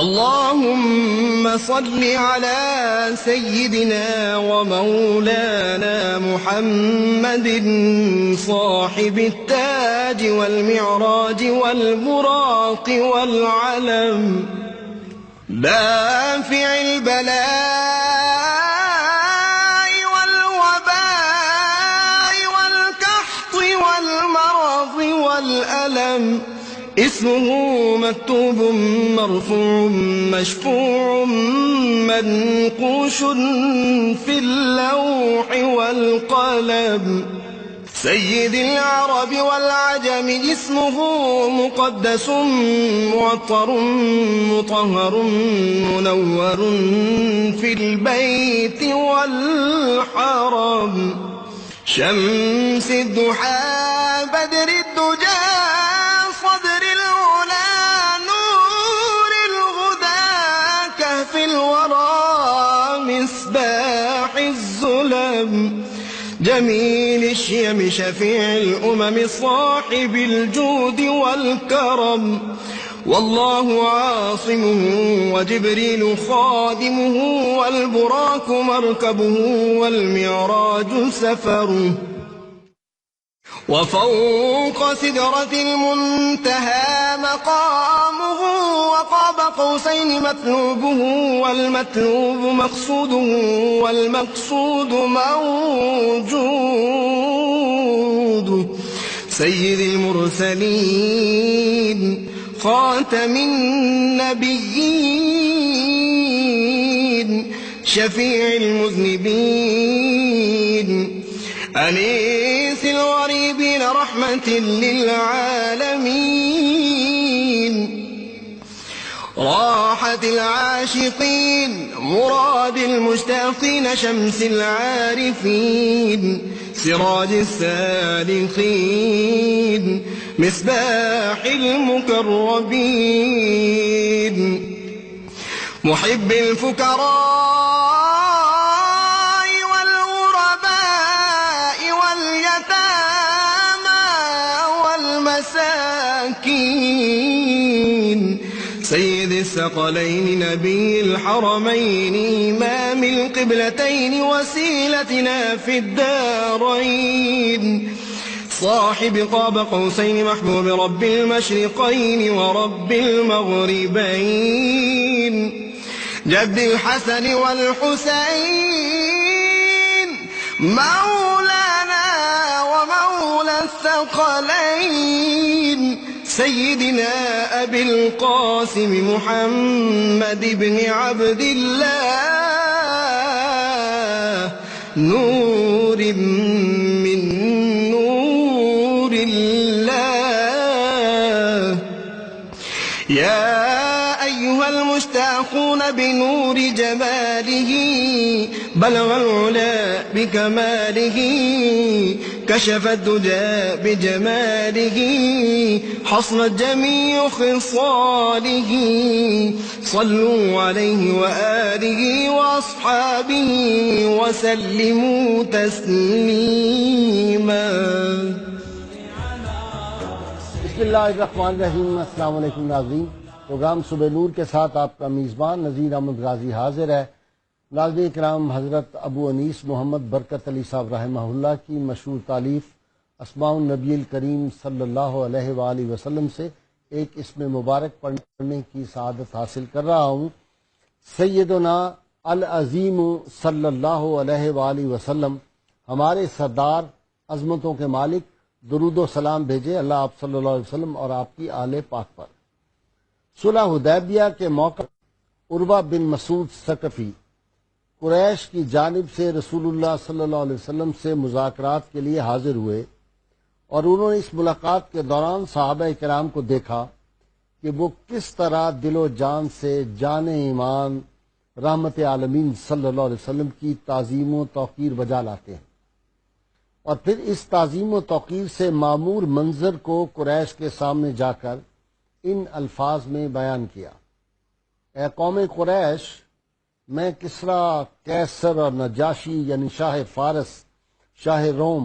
اللهم صل على سيدنا ومولانا محمد صاحب التاج والمعراج والبراق والعلم، دافع البلاء والوباء والكحط والمرض والألم، اسمه مكتوب مرفوع مشفوع منقوش في اللوح والقلم، سيد العرب والعجم، اسمه مقدس معطر مطهر منور في البيت والحرم، شمس الضحى بدر الدجى صدر العلا نور الهدى كهف الورى مصباح الظلم، جميل الشيم شفيع الأمم صاحب الجود والكرم، والله عاصمه وجبريل خادمه والبراك مركبه والمعراج سفره، وفوق سدرة المنتهى مقامه، وقاب قوسين مطلوبه والمطلوب مقصوده والمقصود موجود، سيد المرسلين خاتم النبيين شفيع المذنبين أنيس الغريبين رحمة للعالمين، راحة العاشقين مراد المشتاقين شمس العارفين سراج السالكين مصباح المقربين، محب الفقراء والغرباء واليتامى والمساكين، سيد الثقلين نبي الحرمين إمام القبلتين وسيلتنا في الدارين، صاحب قاب قوسين محبوب رب المشرقين ورب المغربين، جد الحسن والحسين مولانا ومولى الثقلين، سيدنا أبي القاسم محمد بن عبد الله نور من نور الله، يا أيها المشتاقون بنور جماله بلغ العلا بكماله، كشف الدجى بجماله حصلت جميع خصاله، صلوا عليه وآله وأصحابه وسلموا تسليما. بسم اللہ الرحمن الرحیم. السلام علیکم ناظرین، پروگرام صبح نور کے ساتھ آپ کا میزبان نذیر احمد غازی حاضر ہے. ناظرین کرام، حضرت ابو انیس محمد برکت علی صاحب رحمہ اللہ کی مشہور تالیف اسماء النبی الکریم صلی اللہ علیہ وآلہ وسلم سے ایک اسم مبارک پڑھنے کی سعادت حاصل کر رہا ہوں. سیدنا العظیم صلی اللہ علیہ وآلہ وسلم، ہمارے سردار عظمتوں کے مالک، درود و سلام بھیجے اللہ آپ صلی اللہ علیہ وسلم اور آپ کی آل پاک پر. صلح حدیبیہ کے موقع عروہ بن مسعود ثقفی قریش کی جانب سے رسول اللہ صلی اللہ علیہ وسلم سے مذاکرات کے لیے حاضر ہوئے، اور انہوں نے اس ملاقات کے دوران صحابہ کرام کو دیکھا کہ وہ کس طرح دل و جان سے جان ایمان رحمت عالمین صلی اللہ علیہ وسلم کی تعظیم و توقیر بجا لاتے ہیں، اور پھر اس تعظیم و توقیر سے معمور منظر کو قریش کے سامنے جا کر ان الفاظ میں بیان کیا: اے قوم قریش، میں کسریٰ، کیسر اور نجاشی یعنی شاہ فارس، شاہ روم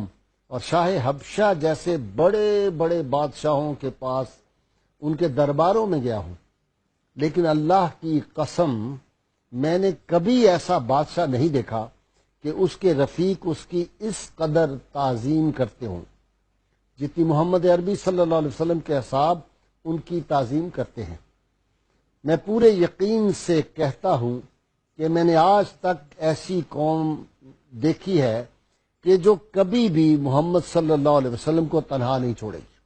اور شاہ حبشہ جیسے بڑے بڑے بادشاہوں کے پاس ان کے درباروں میں گیا ہوں، لیکن اللہ کی قسم میں نے کبھی ایسا بادشاہ نہیں دیکھا کہ اس کے رفیق اس کی اس قدر تعظیم کرتے ہوں جتنی محمد عربی صلی اللہ علیہ وسلم کے اصحاب ان کی تعظیم کرتے ہیں۔ میں پورے یقین سے کہتا ہوں کہ میں نے آج تک ایسی قوم دیکھی ہے کہ جو کبھی بھی محمد صلی اللہ علیہ وسلم کو تنہا نہیں چھوڑے گی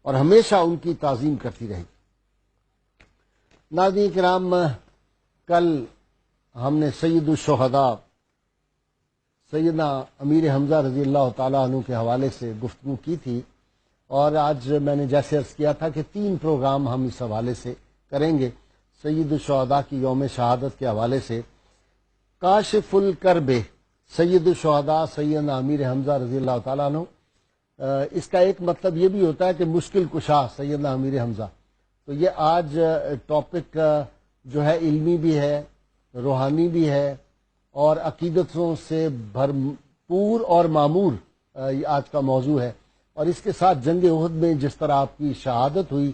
اور ہمیشہ ان کی تعظیم کرتی رہے گی۔ ناظرین کرام، کل ہم نے سید الشہداء سیدنا امیر حمزہ رضی اللہ تعالیٰ عنہ کے حوالے سے گفتگو کی تھی، اور آج میں نے جیسے عرض کیا تھا کہ 3 پروگرام ہم اس حوالے سے کریں گے، سید الشہداء کی یوم شہادت کے حوالے سے۔ کاشف الکرب سید الشہداء سیدنا امیر حمزہ رضی اللہ تعالیٰ عنہ، اس کا ایک مطلب یہ بھی ہوتا ہے کہ مشکل کشا سیدنا امیر حمزہ۔ تو یہ آج ٹاپک جو ہے علمی بھی ہے، روحانی بھی ہے، اور عقیدتوں سے بھرپور اور معمور یہ آج کا موضوع ہے۔ اور اس کے ساتھ جنگ احد میں جس طرح آپ کی شہادت ہوئی،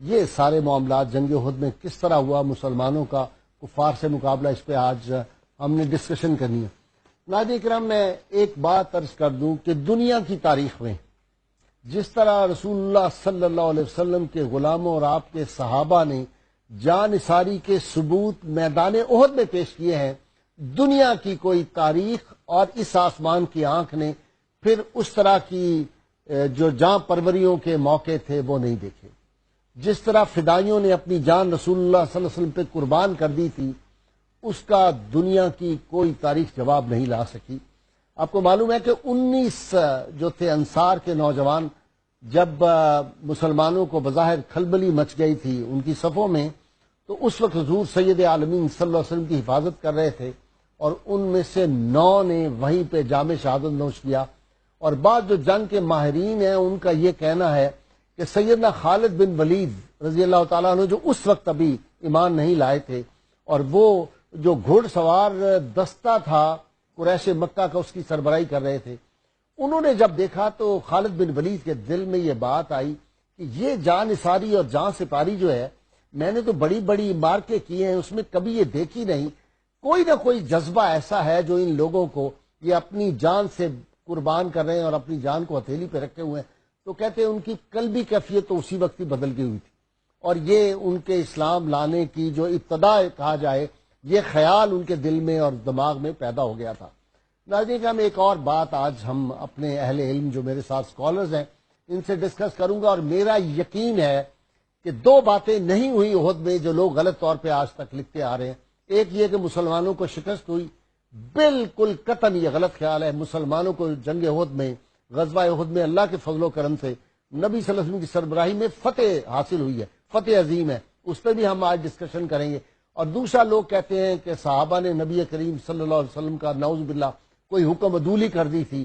یہ سارے معاملات جنگ احد میں کس طرح ہوا، مسلمانوں کا کفار سے مقابلہ، اس پہ آج ہم نے ڈسکشن کرنی ہے۔ ناظرین کرام، میں ایک بات عرض کر دوں کہ دنیا کی تاریخ میں جس طرح رسول اللہ صلی اللہ علیہ وسلم کے غلاموں اور آپ کے صحابہ نے جان نثاری کے ثبوت میدان احد میں پیش کیے ہیں، دنیا کی کوئی تاریخ اور اس آسمان کی آنکھ نے پھر اس طرح کی جو جاں پروریوں کے موقع تھے وہ نہیں دیکھے۔ جس طرح فدائیوں نے اپنی جان رسول اللہ صلی اللہ علیہ وسلم پہ قربان کر دی تھی، اس کا دنیا کی کوئی تاریخ جواب نہیں لا سکی۔ آپ کو معلوم ہے کہ 19 جو تھے انصار کے نوجوان، جب مسلمانوں کو بظاہر کھلبلی مچ گئی تھی ان کی صفوں میں، تو اس وقت حضور سید عالمین صلی اللہ علیہ وسلم کی حفاظت کر رہے تھے، اور ان میں سے 9 نے وہیں پہ جام شہادت نوش کیا۔ اور بعض جو جنگ کے ماہرین ہیں ان کا یہ کہنا ہے کہ سیدنا خالد بن ولید رضی اللہ تعالیٰ عنہ، جو اس وقت ابھی ایمان نہیں لائے تھے، اور وہ جو گھڑ سوار دستہ تھا قریش مکہ کا، اس کی سربراہی کر رہے تھے، انہوں نے جب دیکھا تو خالد بن ولید کے دل میں یہ بات آئی کہ یہ جان نثاری اور جان سپاری جو ہے، میں نے تو بڑی بڑی مارکے کیے ہیں، اس میں کبھی یہ دیکھی نہیں، کوئی نہ کوئی جذبہ ایسا ہے جو ان لوگوں کو یہ اپنی جان سے قربان کر رہے ہیں اور اپنی جان کو ہتھیلی پہ رکھے ہوئے ہیں۔ تو کہتے ہیں ان کی قلبی کیفیت تو اسی وقت ہی بدل گئی ہوئی تھی، اور یہ ان کے اسلام لانے کی جو ابتدا کہا جائے، یہ خیال ان کے دل میں اور دماغ میں پیدا ہو گیا تھا۔ ناظرین کا میں ایک اور بات آج ہم اپنے اہل علم جو میرے ساتھ سکالرز ہیں ان سے ڈسکس کروں گا، اور میرا یقین ہے کہ 2 باتیں نہیں ہوئی احد میں جو لوگ غلط طور پہ آج تک لکھتے آ رہے ہیں۔ ایک یہ کہ مسلمانوں کو شکست ہوئی، بالکل قطعاً یہ غلط خیال ہے۔ مسلمانوں کو جنگ احد میں، غزوہ احد میں اللہ کے فضل و کرم سے نبی صلی اللہ علیہ وسلم کی سربراہی میں فتح حاصل ہوئی ہے، فتح عظیم ہے، اس پہ بھی ہم آج ڈسکشن کریں گے۔ اور دوسرا، لوگ کہتے ہیں کہ صحابہ نے نبی کریم صلی اللہ علیہ وسلم کا نعوذ باللہ کوئی حکم عدولی کر دی تھی،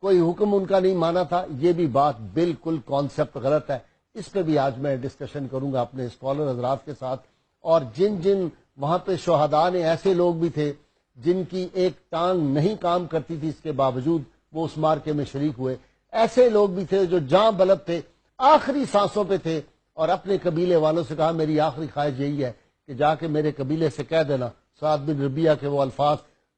کوئی حکم ان کا نہیں مانا تھا، یہ بھی بات بالکل کانسیپٹ غلط ہے۔ اس پہ بھی آج میں ڈسکشن کروں گا اپنے اسکالر حضرات کے ساتھ۔ اور جن وہاں پہ شہداء نے، ایسے لوگ بھی تھے جن کی ایک ٹانگ نہیں کام کرتی تھی، اس کے باوجود وہ اس مارکے میں شریک ہوئے، ایسے لوگ بھی تھے جو جاں بلد تھے، آخری سانسوں پہ تھے، اور اپنے قبیلے والوں سے کہا میری آخری خواہش یہی ہے کہ جا کے میرے قبیلے سے کہہ دینا، سعد بن ربیعہ کے وہ الفاظ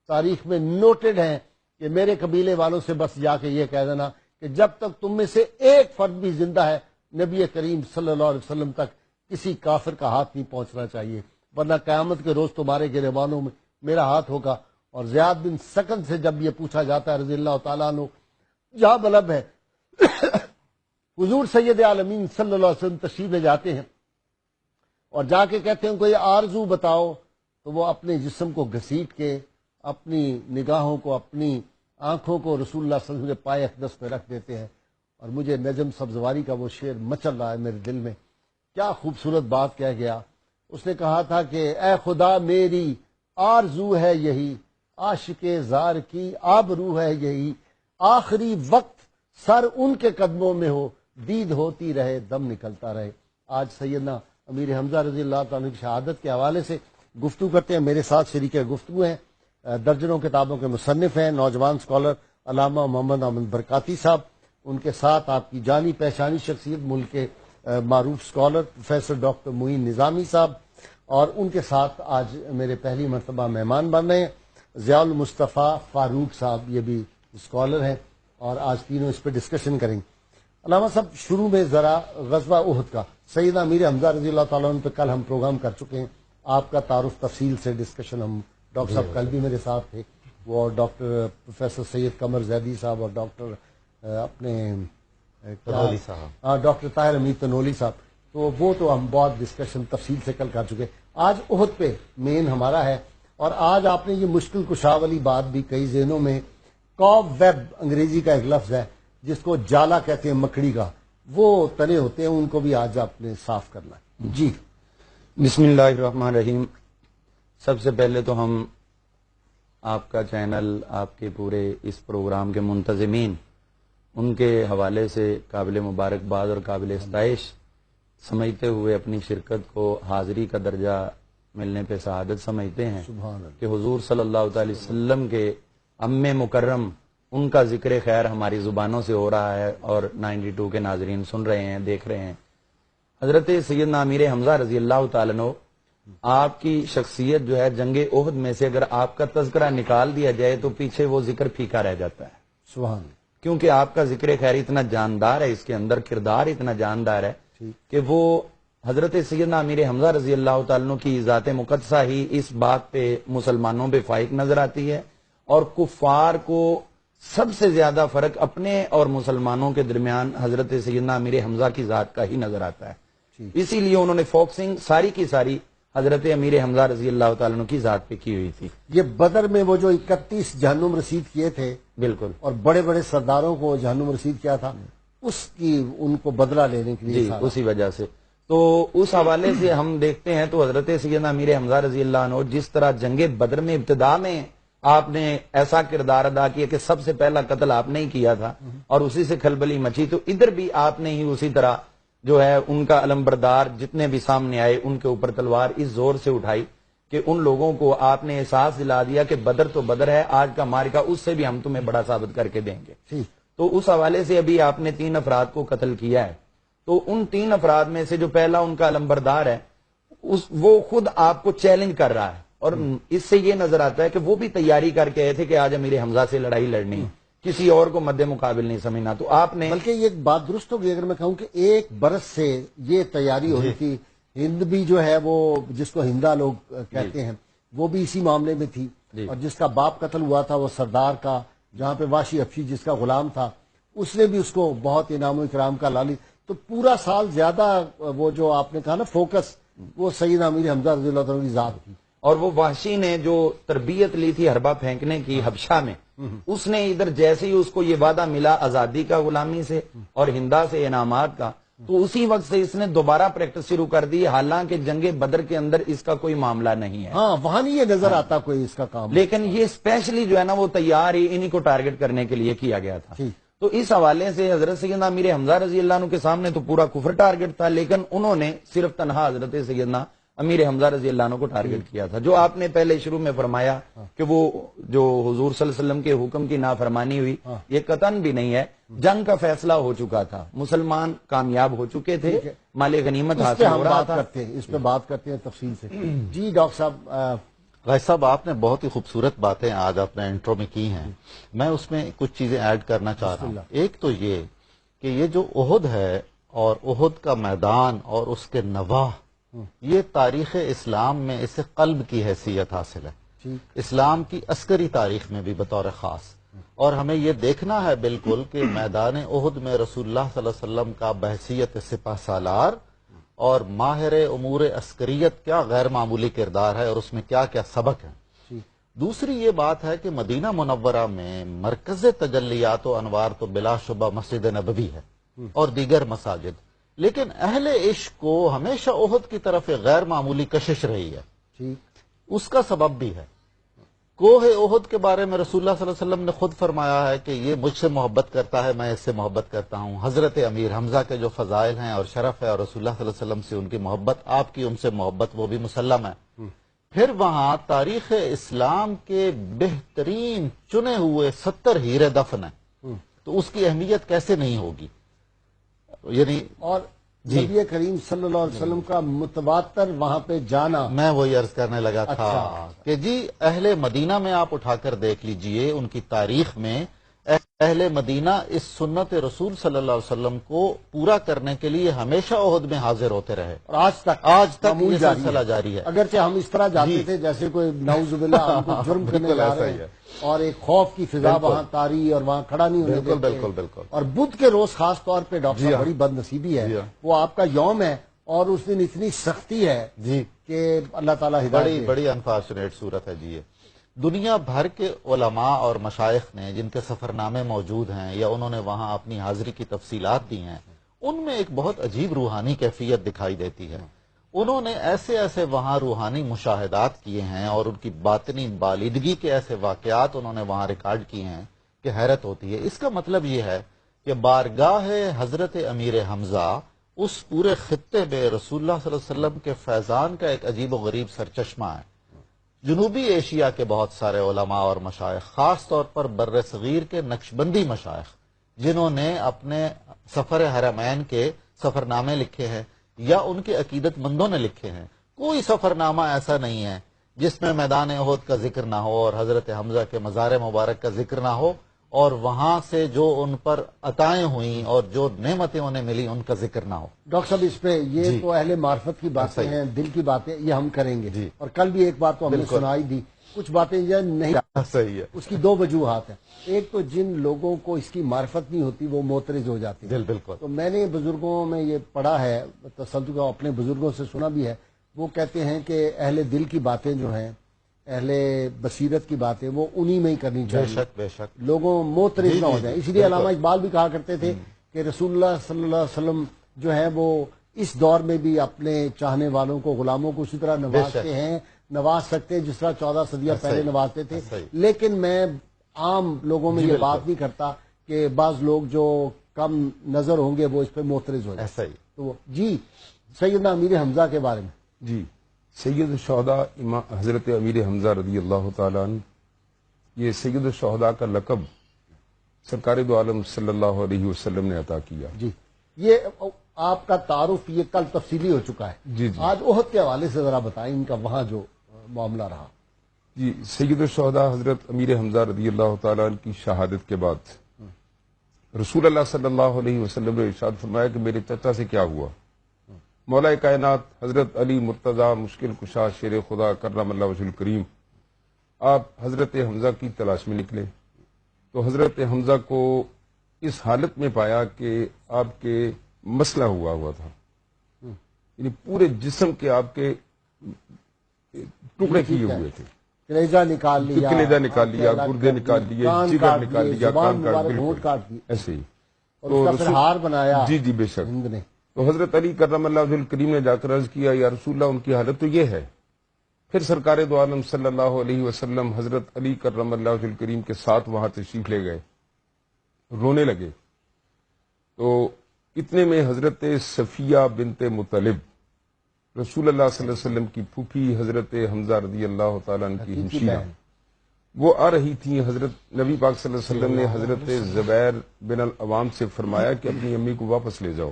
تاریخ میں نوٹڈ ہیں کہ میرے قبیلے والوں سے بس جا کے یہ کہہ دینا کہ جب تک تم میں سے ایک فرد بھی زندہ ہے، نبی کریم صلی اللہ علیہ وسلم تک کسی کافر کا ہاتھ نہیں پہنچنا چاہیے، ورنہ قیامت کے روز تمہارے گریبانوں میں میرا ہاتھ ہوگا۔ اور زیاد بن سکن سے جب یہ پوچھا جاتا ہے رضی اللہ تعالیٰ عنہ، جہاں بلب ہے حضور سید عالمین صلی اللہ علیہ وسلم تشریف لے جاتے ہیں اور جا کے کہتے ہیں کوئی آرزو بتاؤ، تو وہ اپنے جسم کو گھسیٹ کے اپنی نگاہوں کو، اپنی آنکھوں کو رسول اللہ صلی اللہ علیہ وسلم کے پائے اقدس پہ رکھ دیتے ہیں۔ اور مجھے نجم سبزواری کا وہ شعر مچل رہا ہے میرے دل میں، کیا خوبصورت بات کہہ گیا۔ اس نے کہا تھا کہ اے خدا میری آرزو ہے یہی، عاشق زار کی آبرو ہے یہی، آخری وقت سر ان کے قدموں میں ہو، دید ہوتی رہے دم نکلتا رہے۔ آج سیدنا امیر حمزہ رضی اللہ تعالیٰ کی شہادت کے حوالے سے گفتگو کرتے ہیں۔ میرے ساتھ شریک گفتگو ہیں، درجنوں کتابوں کے مصنف ہیں، نوجوان اسکالر علامہ محمد احمد برکاتی صاحب، ان کے ساتھ آپ کی جانی پہچانی شخصیت، ملک کے معروف اسکالر پروفیسر ڈاکٹر معین نظامی صاحب، اور ان کے ساتھ آج میرے پہلی مرتبہ مہمان بن رہے ہیں ضیاء المصطفیٰ فاروق صاحب، یہ بھی اسکالر ہیں، اور آج تینوں اس پہ ڈسکشن کریں گے۔ علامہ صاحب، شروع میں ذرا غزوہ احد کا، سیدنا امیر حمزہ رضی اللہ تعالیٰ عنہ پہ کل ہم پروگرام کر چکے ہیں، آپ کا تعارف تفصیل سے ڈسکشن، ہم ڈاکٹر صاحب کل بھی میرے ساتھ تھے، وہ ڈاکٹر پروفیسر سید قمر زیدی صاحب اور ڈاکٹر اپنے تنولی صاحب، ڈاکٹر طاہر حمید تنولی صاحب، تو ہم بہت ڈسکشن تفصیل سے کل کر چکے۔ آج احد پہ مین ہمارا ہے، اور آج آپ نے یہ مشکل کشا والی بات بھی کئی ذہنوں میں، کاب ویب انگریزی کا ایک لفظ ہے جس کو جالا کہتے ہیں مکڑی کا، وہ تنے ہوتے ہیں، ان کو بھی آج آپ نے صاف کرنا ہے۔ جی بسم اللہ الرحمن الرحیم۔ سب سے پہلے تو ہم آپ کا چینل، آپ کے پورے اس پروگرام کے منتظمین، ان کے حوالے سے قابل مبارکباد اور قابل ستائش سمجھتے ہوئے اپنی شرکت کو حاضری کا درجہ ملنے پہ سعادت سمجھتے ہیں سبحان اللہ۔ کہ حضور صلی اللہ تعالی وسلم کے ام مکرم، ان کا ذکر خیر ہماری زبانوں سے ہو رہا ہے، اور 92 کے ناظرین سن رہے ہیں، دیکھ رہے ہیں۔ حضرت سیدنا امیر حمزہ رضی اللہ تعالیٰ عنہ، آپ کی شخصیت جو ہے جنگ احد میں سے اگر آپ کا تذکرہ نکال دیا جائے تو پیچھے وہ ذکر پھیکا رہ جاتا ہے، سبحان اللہ۔ کیونکہ آپ کا ذکر خیر اتنا جاندار ہے، اس کے اندر کردار اتنا جاندار ہے کہ وہ حضرت سیدنا امیر حمزہ رضی اللہ تعالیٰ عنہ کی ذات مقدسہ ہی اس بات پہ مسلمانوں پہ فائق نظر آتی ہے، اور کفار کو سب سے زیادہ فرق اپنے اور مسلمانوں کے درمیان حضرت سیدنا امیر حمزہ کی ذات کا ہی نظر آتا ہے۔ اسی لیے انہوں نے فوکسنگ ساری کی ساری حضرت امیر حمزہ رضی اللہ تعالیٰ عنہ کی ذات پہ کی ہوئی تھی۔ یہ بدر میں وہ جو 31 جہنم رسید کیے تھے، بالکل، اور بڑے بڑے سرداروں کو جہنم رسید کیا تھا، اس کی ان کو بدلہ لینے کے لیے جی اسی وجہ سے تو اس حوالے سے ہم دیکھتے ہیں تو حضرت سیدنا امیر حمزہ رضی اللہ عنہ جس طرح جنگ بدر میں ابتدا میں آپ نے ایسا کردار ادا کیا کہ سب سے پہلا قتل آپ نے ہی کیا تھا، اور اسی سے کھلبلی مچی، تو ادھر بھی آپ نے ہی اسی طرح جو ہے ان کا علمبردار جتنے بھی سامنے آئے ان کے اوپر تلوار اس زور سے اٹھائی کہ ان لوگوں کو آپ نے احساس دلا دیا کہ بدر تو بدر ہے، آج کا مارکا اس سے بھی ہم تمہیں بڑا ثابت کر کے دیں گے۔ تو اس حوالے سے ابھی آپ نے 3 افراد کو قتل کیا ہے، تو ان 3 افراد میں سے جو پہلا ان کا علمبردار ہے، وہ خود آپ کو چیلنج کر رہا ہے، اور اس سے یہ نظر آتا ہے کہ وہ بھی تیاری کر کے آئے تھے کہ آج امیر حمزہ سے لڑائی لڑنی، کسی اور کو مد مقابل نہیں سمجھنا۔ تو آپ نے بلکہ یہ بات درست ہوگی اگر میں کہوں کہ 1 برس سے یہ تیاری ہو رہی تھی، ہند بھی جو ہے وہ جس کو ہندا لوگ کہتے ہیں، وہ بھی اسی معاملے میں تھی، اور جس کا باپ قتل ہوا تھا وہ سردار کا، جہاں پہ واشی افشی جس کا غلام تھا، اس نے بھی اس کو بہت انعام و اکرام کا لالی۔ تو پورا سال زیادہ وہ جو آپ نے کہا نا فوکس، وہ سیدنا امیر حمزہ رضی اللہ تعالیٰ کی ذات تھی۔ اور وہ وحشی نے جو تربیت لی تھی حربہ پھینکنے کی حبشہ میں، اس نے ادھر جیسے ہی اس کو یہ وعدہ ملا آزادی کا غلامی سے اور ہندا سے انعامات کا، تو اسی وقت سے اس نے دوبارہ پریکٹس شروع کر دی، حالانکہ جنگ بدر کے اندر اس کا کوئی معاملہ نہیں ہے، ہاں وہاں نہیں یہ نظر آتا کوئی اس کا کام، لیکن یہ اسپیشلی جو ہے نا وہ تیار ہی انہی کو ٹارگٹ کرنے کے لیے کیا گیا تھا۔ تو اس حوالے سے حضرت سیدنا امیر حمزہ رضی اللہ عنہ کے سامنے تو پورا کفر ٹارگٹ تھا، لیکن انہوں نے صرف تنہا حضرت سیدنا امیر حمزہ رضی اللہ عنہ کو ٹارگٹ کیا تھا۔ جو آپ نے پہلے شروع میں فرمایا کہ وہ جو حضور صلی اللہ علیہ وسلم کے حکم کی نافرمانی ہوئی، یہ قطعاً بھی نہیں ہے، جنگ کا فیصلہ ہو چکا تھا، مسلمان کامیاب ہو چکے تھے، مال غنیمت حاصل ہو رہا تھا۔ اس پہ بات کرتے ہیں تفصیل سے۔ جی ڈاکٹر صاحب، غازی صاحب آپ نے بہت ہی خوبصورت باتیں آج اپنے انٹرو میں کی ہیں، میں اس میں کچھ چیزیں ایڈ کرنا چاہ رہا ہوں۔ ایک تو یہ کہ یہ جو احد ہے اور احد کا میدان اور اس کے نواح، یہ تاریخ اسلام میں اسے قلب کی حیثیت حاصل ہے، اسلام کی عسکری تاریخ میں بھی بطور خاص، اور ہمیں یہ دیکھنا ہے بالکل کہ میدان احد میں رسول اللہ صلی اللہ علیہ وسلم کا بحیثیت سپہ سالار اور ماہر امور عسکریت کیا غیر معمولی کردار ہے، اور اس میں کیا کیا سبق ہیں۔ دوسری یہ بات ہے کہ مدینہ منورہ میں مرکز تجلیات و انوار تو بلا شبہ مسجد نبوی ہے اور دیگر مساجد، لیکن اہل عشق کو ہمیشہ احد کی طرف ایک غیر معمولی کشش رہی ہے، اس کا سبب بھی ہے۔ کوہ احد کے بارے میں رسول اللہ صلی اللہ علیہ وسلم نے خود فرمایا ہے کہ یہ مجھ سے محبت کرتا ہے، میں اس سے محبت کرتا ہوں۔ حضرت امیر حمزہ کے جو فضائل ہیں اور شرف ہے، اور رسول اللہ صلی اللہ علیہ وسلم سے ان کی محبت، آپ کی ان سے محبت، وہ بھی مسلم ہے۔ پھر وہاں تاریخ اسلام کے بہترین چنے ہوئے 70 ہیرے دفن ہیں، تو اس کی اہمیت کیسے نہیں ہوگی؟ یعنی اور نبی کریم صلی اللہ علیہ وسلم کا متواتر وہاں پہ جانا. میں وہی عرض کرنے لگا تھا اچھا. کہ جی اہل مدینہ میں آپ اٹھا کر دیکھ لیجئے، ان کی تاریخ میں اہل مدینہ اس سنت رسول صلی اللہ علیہ وسلم کو پورا کرنے کے لیے ہمیشہ عہد میں حاضر ہوتے رہے، اور آج تک یہ سلسلہ جاری ہے. اگرچہ ہم اس طرح جاتے تھے جیسے کوئی نعوذ باللہ ہم کو جرم کرنے جا رہے ہیں، اور ایک خوف کی فضا وہاں طاری اور وہاں کھڑا نہیں ہونے دیتے. بالکل. اور بدھ کے روز خاص طور پہ ڈاکٹر صاحب بڑی بد نصیبی ہے، وہ آپ کا یوم ہے اور اس دن اتنی سختی ہے کہ اللہ تعالیٰ ہدایت. بڑی انفارچونیٹ صورت ہے جی. دنیا بھر کے علماء اور مشائخ نے جن کے سفر نامے موجود ہیں یا انہوں نے وہاں اپنی حاضری کی تفصیلات دی ہیں، ان میں ایک بہت عجیب روحانی کیفیت دکھائی دیتی ہے. انہوں نے ایسے وہاں روحانی مشاہدات کیے ہیں اور ان کی باطنی بالیدگی کے ایسے واقعات انہوں نے وہاں ریکارڈ کیے ہیں کہ حیرت ہوتی ہے. اس کا مطلب یہ ہے کہ بارگاہ حضرت امیر حمزہ اس پورے خطے میں رسول اللہ صلی اللہ علیہ وسلم کے فیضان کا ایک عجیب و غریب سرچشمہ ہے. جنوبی ایشیا کے بہت سارے علماء اور مشائخ، خاص طور پر بر صغیر کے نقشبندی مشائخ، جنہوں نے اپنے سفر حرمین کے سفر نامے لکھے ہیں یا ان کے عقیدت مندوں نے لکھے ہیں، کوئی سفر نامہ ایسا نہیں ہے جس میں میدان احد کا ذکر نہ ہو اور حضرت حمزہ کے مزار مبارک کا ذکر نہ ہو اور وہاں سے جو ان پر عطائیں ہوئیں اور جو نعمتیں انہیں ملی ان کا ذکر نہ ہو. ڈاکٹر صاحب اس پہ یہ تو اہل معرفت کی باتیں ہیں، دل کی باتیں، یہ ہم کریں گے. اور کل بھی ایک بات تو ہم نے سنائی دی، کچھ باتیں یہ نہیں. صحیح ہے. اس کی دو وجوہات ہیں. ایک تو جن لوگوں کو اس کی معرفت نہیں ہوتی وہ معترض ہو جاتے ہیں. بالکل. تو میں نے بزرگوں میں یہ پڑھا ہے، تصدق اپنے بزرگوں سے سنا بھی ہے، وہ کہتے ہیں کہ اہل دل کی باتیں جو ہیں، اہل بصیرت کی باتیں، وہ انہی میں ہی کرنی چاہیے. بے شک. لوگوں معترض نہ ہو جائیں. اسی لیے علامہ اقبال بھی کہا کرتے تھے کہ رسول اللہ صلی اللہ علیہ وسلم جو ہے وہ اس دور میں بھی اپنے چاہنے والوں کو، غلاموں کو اسی طرح نوازتے ہیں، نواز سکتے ہیں جس طرح 14 صدیاں پہلے نوازتے تھے. لیکن میں عام لوگوں میں یہ بات نہیں کرتا کہ بعض لوگ جو کم نظر ہوں گے وہ اس پہ معترض ہو جائیں. تو جی سیدنا امیر حمزہ کے بارے میں. جی سید الشہداء حضرت امیر حمزہ رضی اللہ تعالیٰ عنہ، یہ سید الشہداء کا لقب سرکار دو عالم صلی اللہ علیہ وسلم نے عطا کیا. جی یہ آپ کا تعارف یہ کل تفصیلی ہو چکا ہے. جی آج احد کے حوالے سے ذرا بتائیں ان کا وہاں جو معاملہ رہا. جی سید الشہداء حضرت امیر حمزہ رضی اللہ تعالیٰ عنہ کی شہادت کے بعد رسول اللہ صلی اللہ علیہ وسلم نے ارشاد فرمایا کہ میرے چچا سے کیا ہوا. مولا کائنات حضرت علی مرتضیٰ مشکل کشا شیر خدا کرم اللہ وجہ الکریم آپ حضرت حمزہ کی تلاش میں نکلے تو حضرت حمزہ کو اس حالت میں پایا کہ آپ کے مسئلہ ہوا تھا، یعنی پورے جسم کے آپ کے ٹکڑے کیے ہوئے تھے. کلیجہ نکال لیا، گردے نکال لیے، جگر نکال لیا، کان کاٹ دی، ایسے ہی. اور اس کا پھر ہار بنایا. جی بے شک. ہند نے تو حضرت علی کرم اللہ وجہ الکریم نے جا کر عرض کیا یا رسول اللہ ان کی حالت تو یہ ہے. پھر سرکار دو عالم صلی اللہ علیہ وسلم حضرت علی کرم اللہ وجہ الکریم کے ساتھ وہاں تشریف لے گئے، رونے لگے. تو اتنے میں حضرت صفیہ بنت مطلب رسول اللہ صلی اللہ علیہ وسلم کی پھوپھی حضرت حمزہ رضی اللہ تعالیٰ عنہ کی ہمشیرہ، وہ آ رہی تھیں. حضرت نبی پاک صلی اللہ علیہ وسلم نے حضرت زبیر بن العوام سے فرمایا کہ اپنی امی کو واپس لے جاؤ،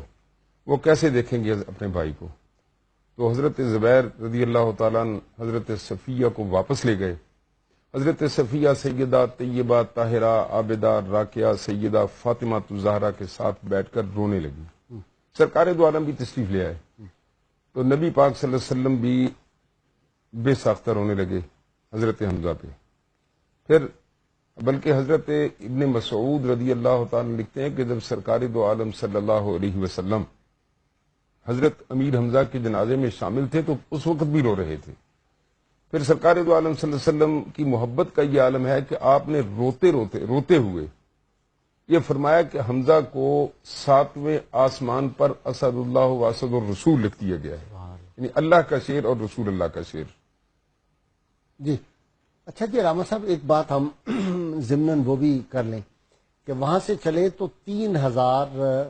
وہ کیسے دیکھیں گے اپنے بھائی کو. تو حضرت زبیر رضی اللہ تعالیٰ عنہ حضرت صفیہ کو واپس لے گئے. حضرت صفیہ سیدہ طیبہ طاہرہ عابدہ راکعہ سیدہ فاطمہ الزہرا کے ساتھ بیٹھ کر رونے لگی. سرکار دو عالم بھی تشریف لے آئے تو نبی پاک صلی اللہ علیہ وسلم بھی بے ساختہ رونے لگے حضرت حمزہ پہ. پھر بلکہ حضرت ابن مسعود رضی اللہ تعالیٰ لکھتے ہیں کہ جب سرکار دو عالم صلی اللہ علیہ وسلم حضرت امیر حمزہ کے جنازے میں شامل تھے تو اس وقت بھی رو رہے تھے. پھر سرکار دو عالم صلی اللہ علیہ وسلم کی محبت کا یہ عالم ہے کہ آپ نے روتے ہوئے یہ فرمایا کہ حمزہ کو 7ویں آسمان پر اسد اللہ و اسد الرسول لکھ دیا گیا ہے، یعنی اللہ کا شعر اور رسول اللہ کا شعر. جی اچھا جی راما صاحب ایک بات ہم ضمناً وہ بھی کر لیں کہ وہاں سے چلے تو 3000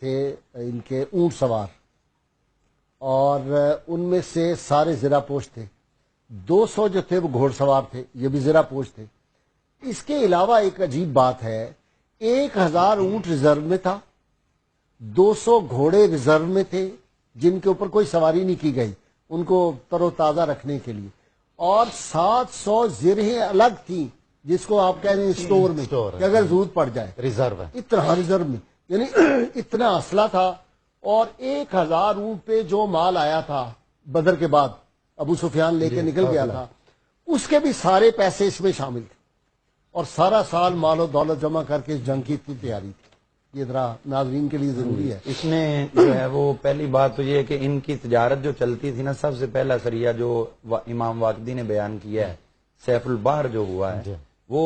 تھے ان کے اونٹ سوار اور ان میں سے سارے زرہ پوش تھے. 200 جو تھے وہ گھوڑ سوار تھے، یہ بھی زرہ پوش تھے. اس کے علاوہ ایک عجیب بات ہے، 1000 اونٹ ریزرو میں تھا 200 گھوڑے ریزرو میں تھے جن کے اوپر کوئی سواری نہیں کی گئی ان کو تر و تازہ رکھنے کے لیے، اور 700 زرہیں الگ تھیں جس کو آپ کہہ رہے ہیں اسٹور میں کہ اگر ضرورت پڑ جائے ریزرو ہے، اتنا ریزرو میں، یعنی اتنا اسلحہ تھا، اور 1000 اونٹ پہ جو مال آیا تھا بدر کے بعد ابو سفیان لے کے نکل گیا تھا، اس کے بھی سارے پیسے اس میں شامل تھے، اور سارا سال مال و دولت جمع کر کے اس جنگ کی اتنی تیاری تھی۔ یہ ذرا ناظرین کے لیے ضروری ہے۔ اس میں جو ہے وہ پہلی بات تو یہ ہے کہ ان کی تجارت جو چلتی تھی نا، سب سے پہلا سریہ جو امام واقدی نے بیان کیا ہے، سیف البحر جو ہوا ہے، وہ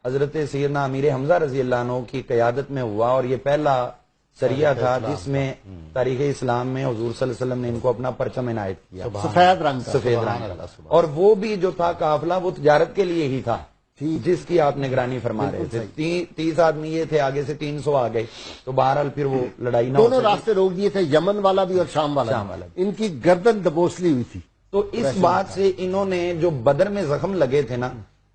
حضرت سیدنا امیر حمزہ رضی اللہ عنہ کی قیادت میں ہوا، اور یہ پہلا سریہ تھا جس میں تاریخ اسلام میں حضور صلی اللہ علیہ وسلم نے ان کو اپنا پرچم عنایت کیا، سفید رنگ کا، سفید رنگ، اور وہ بھی جو تھا قافلہ وہ تجارت کے لیے ہی تھا جس کی آپ نگرانی فرما رہے تھے۔ 30 آدمی یہ تھے، آگے سے 300 آ گئے، تو بہرحال پھر وہ لڑائی نہ ہو دونوں راستے روک دیے تھے، یمن والا بھی اور شام والا بھی۔ ان کی گردن دبوسلی ہوئی تھی۔ تو اس بات سے انہوں نے جو بدر میں زخم لگے تھے نا،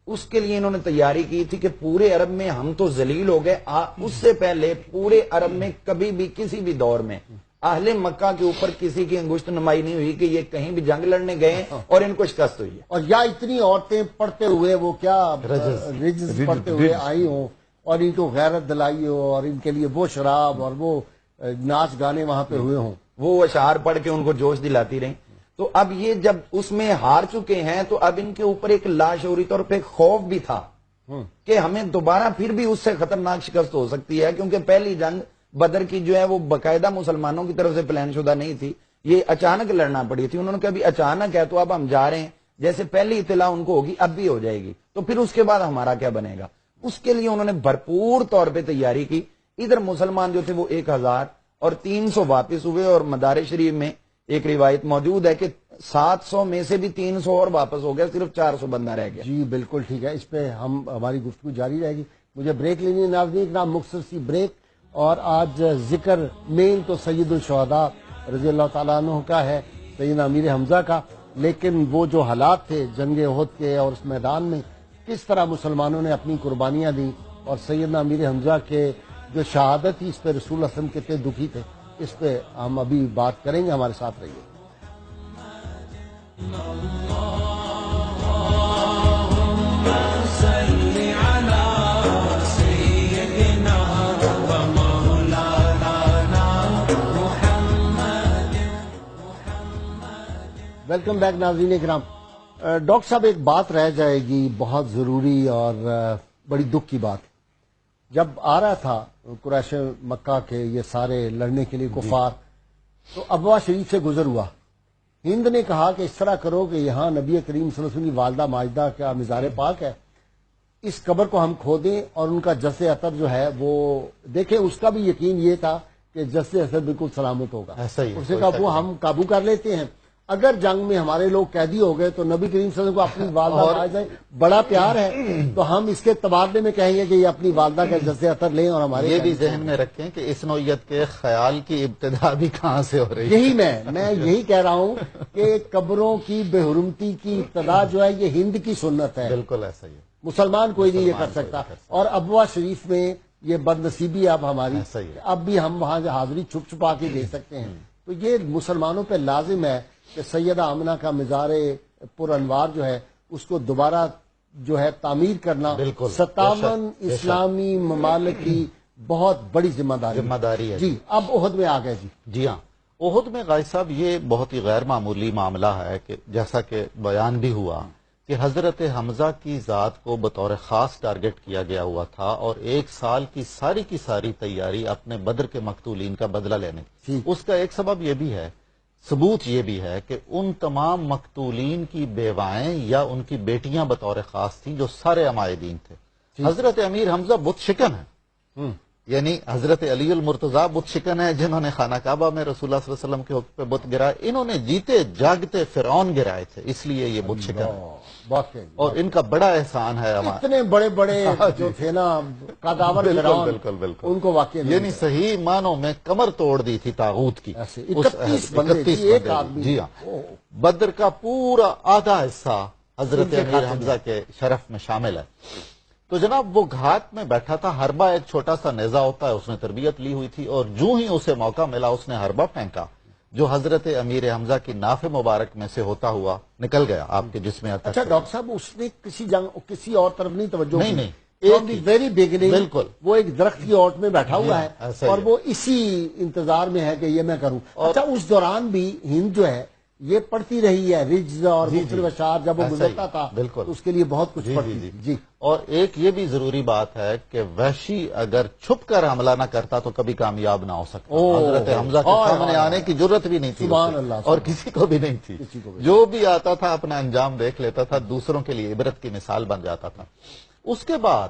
اس کے لیے انہوں نے تیاری کی تھی کہ پورے عرب میں ہم تو ذلیل ہو گئے، اس سے پہلے پورے عرب میں کبھی بھی کسی بھی دور میں اہل مکہ کے اوپر کسی کی انگشت نمائی نہیں ہوئی کہ یہ کہیں بھی جنگ لڑنے گئے اور ان کو شکست ہوئی ہے۔ اور یا اتنی عورتیں پڑھتے ہوئے وہ کیا رجز پڑھتے ہوئے آئی ہوں اور ان کو غیرت دلائی ہو، اور ان کے لیے وہ شراب اور وہ ناچ گانے وہاں پہ ہوئے ہوں، وہ اشعار پڑھ کے ان کو جوش دلاتی رہیں۔ تو اب یہ جب اس میں ہار چکے ہیں تو اب ان کے اوپر ایک لاشعوری طور پہ خوف بھی تھا کہ ہمیں دوبارہ پھر بھی اس سے خطرناک شکست ہو سکتی ہے، کیونکہ پہلی جنگ بدر کی جو ہے وہ باقاعدہ مسلمانوں کی طرف سے پلان شدہ نہیں تھی، یہ اچانک لڑنا پڑی تھی۔ انہوں نے کہا ابھی اچانک ہے تو اب ہم جا رہے ہیں، جیسے پہلی اطلاع ان کو ہوگی اب بھی ہو جائے گی، تو پھر اس کے بعد ہمارا کیا بنے گا۔ اس کے لیے انہوں نے بھرپور طور پہ تیاری کی۔ ادھر مسلمان جو تھے وہ 1000 اور 300 واپس ہوئے، اور مدار شریف میں ایک روایت موجود ہے کہ 700 میں سے بھی 300 اور واپس ہو گیا، صرف 400 بندہ رہ گیا۔ جی بالکل ٹھیک ہے، اس پہ ہماری گفتگو جاری رہے گی۔ مجھے بریک لینی ہے ناظرین، نام مختصر سی بریک، اور آج ذکر مین تو سید الشہداء رضی اللہ تعالیٰ عنہ کا ہے، سیدنا امیر حمزہ کا، لیکن وہ جو حالات تھے جنگ احد کے اور اس میدان میں کس طرح مسلمانوں نے اپنی قربانیاں دیں، اور سیدنا امیر حمزہ کے جو شہادت تھی اس پہ رسول اللہ صلی اللہ علیہ وسلم کتنے دکھی تھے، اس پہ ہم ابھی بات کریں گے، ہمارے ساتھ رہیے۔ ویلکم بیک ناظرین کرام۔ ڈاکٹر صاحب ایک بات رہ جائے گی بہت ضروری اور بڑی دکھ کی بات، جب آ رہا تھا قریش مکہ کے یہ سارے لڑنے کے لیے کفار، تو ابوا شریف سے گزر ہوا، ہند نے کہا کہ اس طرح کرو کہ یہاں نبی کریم صلی اللہ علیہ وسلم کی والدہ ماجدہ کا مزار پاک ہے، اس قبر کو ہم کھودیں اور ان کا جثہ اطہر جو ہے وہ دیکھیں۔ اس کا بھی یقین یہ تھا کہ جثہ اطہر بالکل سلامت ہوگا، ایسا ہی ہے، اس نے کہا وہ ہم قابو کر لیتے ہیں، اگر جنگ میں ہمارے لوگ قیدی ہو گئے تو نبی کریم صلی اللہ علیہ وسلم کو اپنی والدہ ماجدہ بڑا پیار ہے، تو ہم اس کے تبادلے میں کہیں گے کہ یہ اپنی والدہ کا جثہ اطہر لیں، اور ہمارے یہ بھی ذہن میں رکھیں کہ اس نوعیت کے خیال کی ابتدا بھی کہاں سے ہو رہی ہے۔ یہی میں یہی کہہ رہا ہوں کہ قبروں کی بے حرمتی کی ابتدا جو ہے یہ ہند کی سنت ہے، بالکل ایسا ہی ہے، مسلمان کوئی نہیں یہ کر سکتا، اور ابوا شریف میں یہ بد نصیبی اب ہماری، ایسا ہی ہے۔ اب بھی ہم وہاں حاضری چھپ چھپا کے دے سکتے ہیں، تو یہ مسلمانوں پہ لازم ہے کہ سیدہ آمنہ کا مزار پر انوار جو ہے اس کو دوبارہ جو ہے تعمیر کرنا 57 اسلامی ممالک کی بہت بڑی ذمہ داری ہے۔ جی اب احد میں آ گئے۔ جی ہاں، احد میں غازی صاحب یہ بہت ہی غیر معمولی معاملہ ہے کہ جیسا کہ بیان بھی ہوا کہ حضرت حمزہ کی ذات کو بطور خاص ٹارگٹ کیا گیا ہوا تھا، اور 1 سال کی ساری تیاری اپنے بدر کے مقتولین کا بدلہ لینے کی۔ اس کا ایک سبب یہ بھی ہے، ثبوت یہ بھی ہے کہ ان تمام مقتولین کی بیوائیں یا ان کی بیٹیاں بطور خاص تھیں جو سارے عمائدین تھے۔ حضرت امیر حمزہ بت شکن ہیں، یعنی حضرت علی المرتضیٰ بت شکن ہے جنہوں نے خانہ کعبہ میں رسول اللہ صلی اللہ علیہ وسلم کے حکم پہ بت گرائے، انہوں نے جیتے جاگتے فرعون گرائے تھے، اس لیے یہ بت شکن ہے، اور ان کا بڑا احسان ہے اتنے بڑے بڑے جو تھے نا قداور فرعون، بالکل ان کو واقع یعنی صحیح معنوں میں کمر توڑ دی تھی طاغوت کی، 31 بندے، ایک آدمی۔ جی ہاں، بدر کا پورا آدھا حصہ حضرت امیر حمزہ کے شرف میں شامل ہے۔ تو جناب وہ گھاٹ میں بیٹھا تھا، حربہ ایک چھوٹا سا نیزہ ہوتا ہے، اس نے تربیت لی ہوئی تھی، اور جو ہی اسے موقع ملا اس نے حربہ پھینکا جو حضرت امیر حمزہ کی ناف مبارک میں سے ہوتا ہوا نکل گیا آپ کے جسم عطا اچھا سے۔ ڈاکٹر صاحب، اس نے کسی اور طرف نہیں توجہ نہیں، کی؟ نہیں، فرام دی ویری بگننگ بالکل وہ ایک درخت کی اوٹ میں بیٹھا ہوا ہے ایسا ہی اور ہے۔ وہ اسی انتظار میں ہے کہ یہ میں کروں۔ اچھا اس دوران بھی ہند جو ہے یہ پڑھتی رہی ہے رجز اور مختلف اشعار، جب وہ ایسا ہی، گزرتا تھا بالکل۔ تو اس کے لیے بہت کچھ پڑھتی تھی۔ جی اور ایک یہ بھی ضروری بات ہے کہ وحشی اگر چھپ کر حملہ نہ کرتا تو کبھی کامیاب نہ ہو سکتا، حضرت حمزہ کے سامنے آنے کی ضرورت بھی نہیں تھی سبحان اسے، اللہ، اور کسی کو بھی نہیں تھی، کسی کو بھی۔ جو بھی آتا تھا اپنا انجام دیکھ لیتا تھا، دوسروں کے لیے عبرت کی مثال بن جاتا تھا۔ اس کے بعد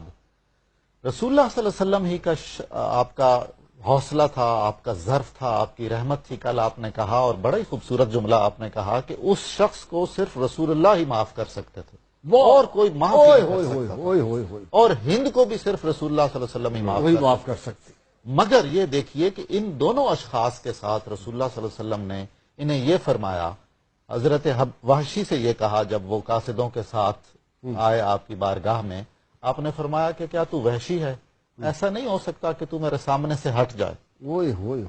رسول اللہ صلی اللہ علیہ وسلم ہی کا آپ کا حوصلہ تھا، آپ کا ظرف تھا، آپ کی رحمت تھی۔ کل آپ نے کہا، اور بڑا ہی خوبصورت جملہ آپ نے کہا، کہ اس شخص کو صرف رسول اللہ ہی معاف کر سکتے تھے، اور کوئی معاف نہیں کر سکتا تھا، اور ہند کو بھی صرف رسول اللہ صلی اللہ علیہ وسلم ہی وہی معاف معاف کر سکتے۔ مگر یہ دیکھیے کہ ان دونوں اشخاص کے ساتھ رسول اللہ صلی اللہ علیہ وسلم نے انہیں یہ فرمایا، حضرت وحشی سے یہ کہا جب وہ قاصدوں کے ساتھ آئے آپ کی بارگاہ میں، آپ نے فرمایا کہ کیا تو وحشی ہے؟ ایسا نہیں ہو سکتا کہ تو میرے سامنے سے ہٹ جائے۔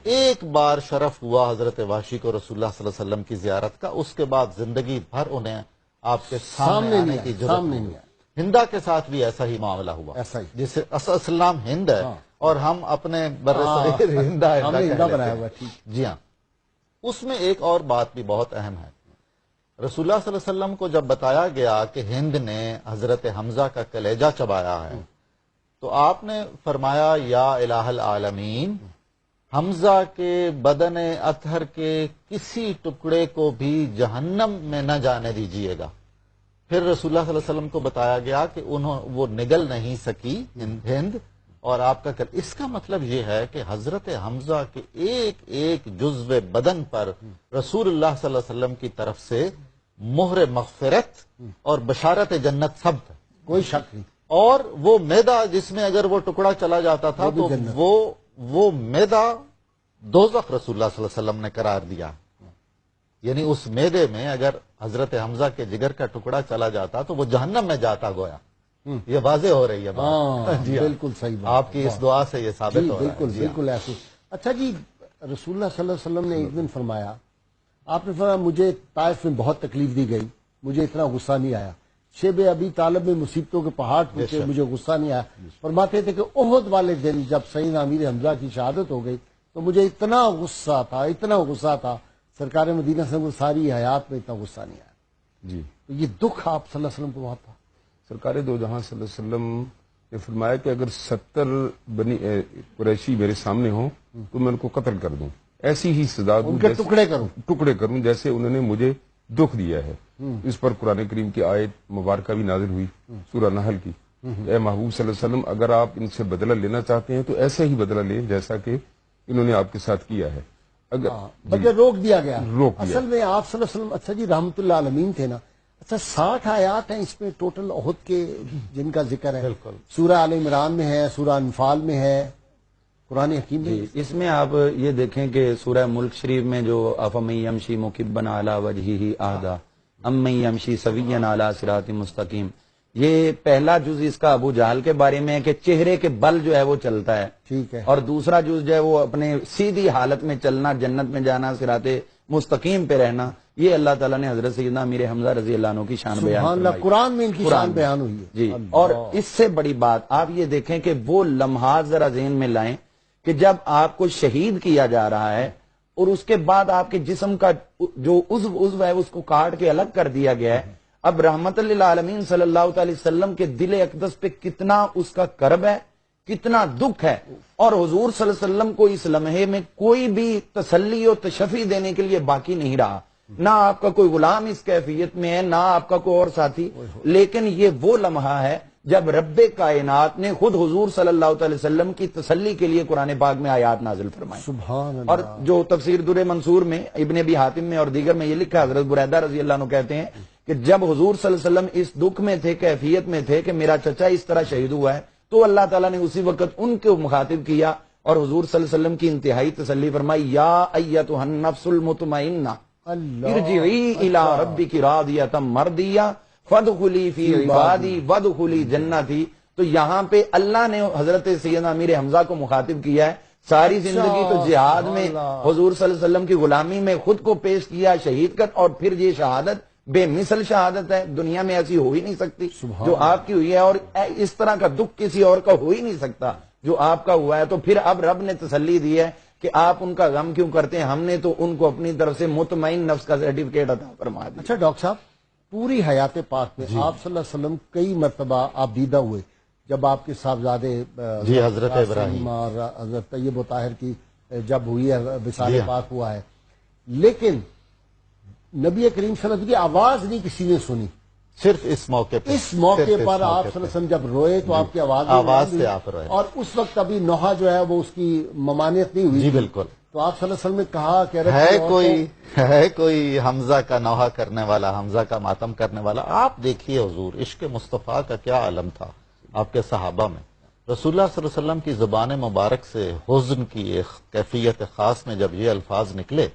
ایک بار شرف ہوا حضرت وحشی کو رسول اللہ صلی اللہ علیہ وسلم کی زیارت کا، اس کے بعد زندگی بھر انہیں آپ کے سامنے آنے کی ضرورت نہیں ہوئی۔ ہندا کے ساتھ بھی ایسا ہی معاملہ ہوا، ایسا ہی، جسے اصل نام ہند ہے اور ہم اپنے برصغیر ہندا بنایا ہوا۔ جی ہاں، اس میں ایک اور بات بھی بہت اہم ہے۔ رسول اللہ صلی اللہ علیہ وسلم کو جب بتایا گیا کہ ہند نے حضرت حمزہ کا کلیجہ چبایا ہے، تو آپ نے فرمایا، یا الہ العالمین، حمزہ کے بدن اطہر کے کسی ٹکڑے کو بھی جہنم میں نہ جانے دیجیے گا۔ پھر رسول اللہ صلی اللہ علیہ وسلم کو بتایا گیا کہ وہ نگل نہیں سکی ہند، اور آپ کا اس کا مطلب یہ ہے کہ حضرت حمزہ کے ایک ایک جزو بدن پر رسول اللہ صلی اللہ علیہ وسلم کی طرف سے مہر مغفرت اور بشارت جنت سب ہے، کوئی شک نہیں۔ اور وہ میدا جس میں اگر وہ ٹکڑا چلا جاتا تھا تو وہ میدا دوزخ رسول اللہ صلی اللہ علیہ وسلم نے قرار دیا، یعنی اس میدے میں اگر حضرت حمزہ کے جگر کا ٹکڑا چلا جاتا تو وہ جہنم میں جاتا گویا۔ یہ واضح ہو رہی ہے بات، بالکل صحیح بات، آپ کی اس دعا سے یہ ثابت ہو رہا ہے۔ بالکل ایسے۔ اچھا جی، رسول اللہ صلی اللہ علیہ وسلم نے ایک دن فرمایا، آپ نے فرمایا مجھے طائف میں بہت تکلیف دی گئی، مجھے اتنا غصہ نہیں آیا، شیب ابی طالب میں مصیبتوں کے پہاڑ ٹوٹے، مجھے غصہ نہیں آیا۔ فرماتے تھے کہ احد والے دن جب سیدنا امیر حمزہ کی شہادت ہو گئی تو مجھے اتنا غصہ تھا، سرکار مدینہ سے ساری حیات میں اتنا غصہ نہیں آیا۔ جی، تو یہ دکھ آپ صلی اللہ علیہ وسلم کو وہاں تھا۔ سرکار دو جہاں صلی اللہ علیہ وسلم نے فرمایا کہ اگر 70 بنی قریشی میرے سامنے ہوں تو میں ان کو قتل کر دوں، ایسی ہی سزا دوں، ان کے ٹکڑے کروں جیسے انہوں نے مجھے دکھ دیا ہے۔ اس پر قرآن کریم کی آیت مبارکہ بھی نازل ہوئی، سورہ نحل کی، اے محبوب صلی اللہ علیہ وسلم، اگر آپ ان سے بدلہ لینا چاہتے ہیں تو ایسا ہی بدلہ لیں جیسا کہ انہوں نے آپ کے ساتھ کیا ہے۔ بلکہ روک دیا گیا۔ روک دیا۔ اصل میں آپ صلی اللہ علیہ وسلم، اچھا جی، رحمت اللہ عالمین تھے نا، اچھا 60 آیات ہیں اس میں ٹوٹل احد کے جن کا ذکر ہے، بالکل، سورہ آل عمران میں ہے، سورہ انفال میں ہے، قرآن حکیم میں۔ اس میں آپ یہ دیکھیں کہ سورہ ملک شریف میں جو افمن یمشی مکبا علی وجہہ اہدی امن یمشی سویا علی صراط مستقیم، یہ پہلا جز اس کا ابو جہل کے بارے میں ہے کہ چہرے کے بل جو ہے وہ چلتا ہے، ٹھیک ہے، اور دوسرا جز جو ہے وہ اپنے سیدھی حالت میں چلنا، جنت میں جانا، صراط مستقیم پہ رہنا، یہ اللہ تعالیٰ نے حضرت سیدنا امیر حمزہ رضی اللہ عنہ کی شان بیان سبحان اللہ، فرمائی۔ قرآن میں ان کی شان بیان ہوئی ہے جی، اور اس سے بڑی بات آپ یہ دیکھیں کہ وہ لمحات ذرا ذہن میں لائیں کہ جب آپ کو شہید کیا جا رہا ہے اور اس کے بعد آپ کے جسم کا جو عضو ہے اس کو کاٹ کے الگ کر دیا گیا ہے، اب رحمت للعالمین صلی اللہ تعالی وسلم کے دل اقدس پہ کتنا اس کا کرب ہے، کتنا دکھ ہے، اور حضور صلی اللہ علیہ وسلم کو اس لمحے میں کوئی بھی تسلی و تشفی دینے کے لیے باقی نہیں رہا، نہ آپ کا کوئی غلام اس کیفیت میں ہے، نہ آپ کا کوئی اور ساتھی، لیکن یہ وہ لمحہ ہے جب رب کائنات نے خود حضور صلی اللہ تعالی وسلم کی تسلی کے لیے قرآن پاک میں آیات نازل فرمائیں۔ سبحان اللہ۔ اور جو تفسیر در منصور میں ابن ابی حاتم میں اور دیگر میں یہ لکھا، حضرت بریدہ رضی اللہ عنہ کہتے ہیں کہ جب حضور صلی اللہ علیہ وسلم اس دکھ میں تھے، کیفیت میں تھے کہ میرا چچا اس طرح شہید ہوا ہے، تو اللہ تعالیٰ نے اسی وقت ان کو مخاطب کیا اور حضور صلی اللہ علیہ وسلم کی انتہائی تسلی فرمائی، یا ایتھا النفس المطمئنہ ارجعی الی ربک راضیۃ مرضیہ فادخلی فی عبادی وادخلی جنتی، تو یہاں پہ اللہ نے حضرت سیدنا امیر حمزہ کو مخاطب کیا ہے. ساری زندگی تو جہاد میں حضور صلی اللہ علیہ وسلم کی غلامی میں خود کو پیش کیا, شہید کر, اور پھر یہ شہادت بے مثل شہادت ہے, دنیا میں ایسی ہو ہی نہیں سکتی جو آپ کی ہوئی ہے, اور اس طرح کا دکھ کسی اور کا ہو ہی نہیں سکتا جو آپ کا ہوا ہے. تو پھر اب رب نے تسلی دی ہے کہ آپ ان کا غم کیوں کرتے ہیں, ہم نے تو ان کو اپنی طرف سے مطمئن نفس کا سرٹیفکیٹ عطا فرما دیا. اچھا ڈاکٹر صاحب, پوری حیات پاک میں آپ صلی اللہ علیہ وسلم کئی مرتبہ آپ دیدہ ہوئے جب آپ کے صاحبزادے حضرت ابراہیم اور حضرت طیب و طاہر کی جب ہوئی ہے وصال پاک ہوا ہے, لیکن نبی کریم صلی اللہ علیہ وسلم کی آواز نہیں کسی نے سنی. صرف اس موقع پہ, اس موقع پر آپ صلی اللہ علیہ وسلم جب روئے تو آپ کی آواز سے آپ روئے, اور اس وقت ابھی نوحہ جو ہے وہ اس کی ممانعت نہیں ہوئی. جی بالکل. تو آپ صلی اللہ علیہ وسلم نے کہا کہ ہے کوئی حمزہ کا نوحہ کرنے والا, حمزہ کا ماتم کرنے والا. آپ دیکھیے حضور عشق مصطفیٰ کا کیا عالم تھا آپ کے صحابہ میں. رسول اللہ صلی اللہ علیہ وسلم کی زبان مبارک سے حزن کی ایک کیفیت خاص میں جب یہ الفاظ نکلے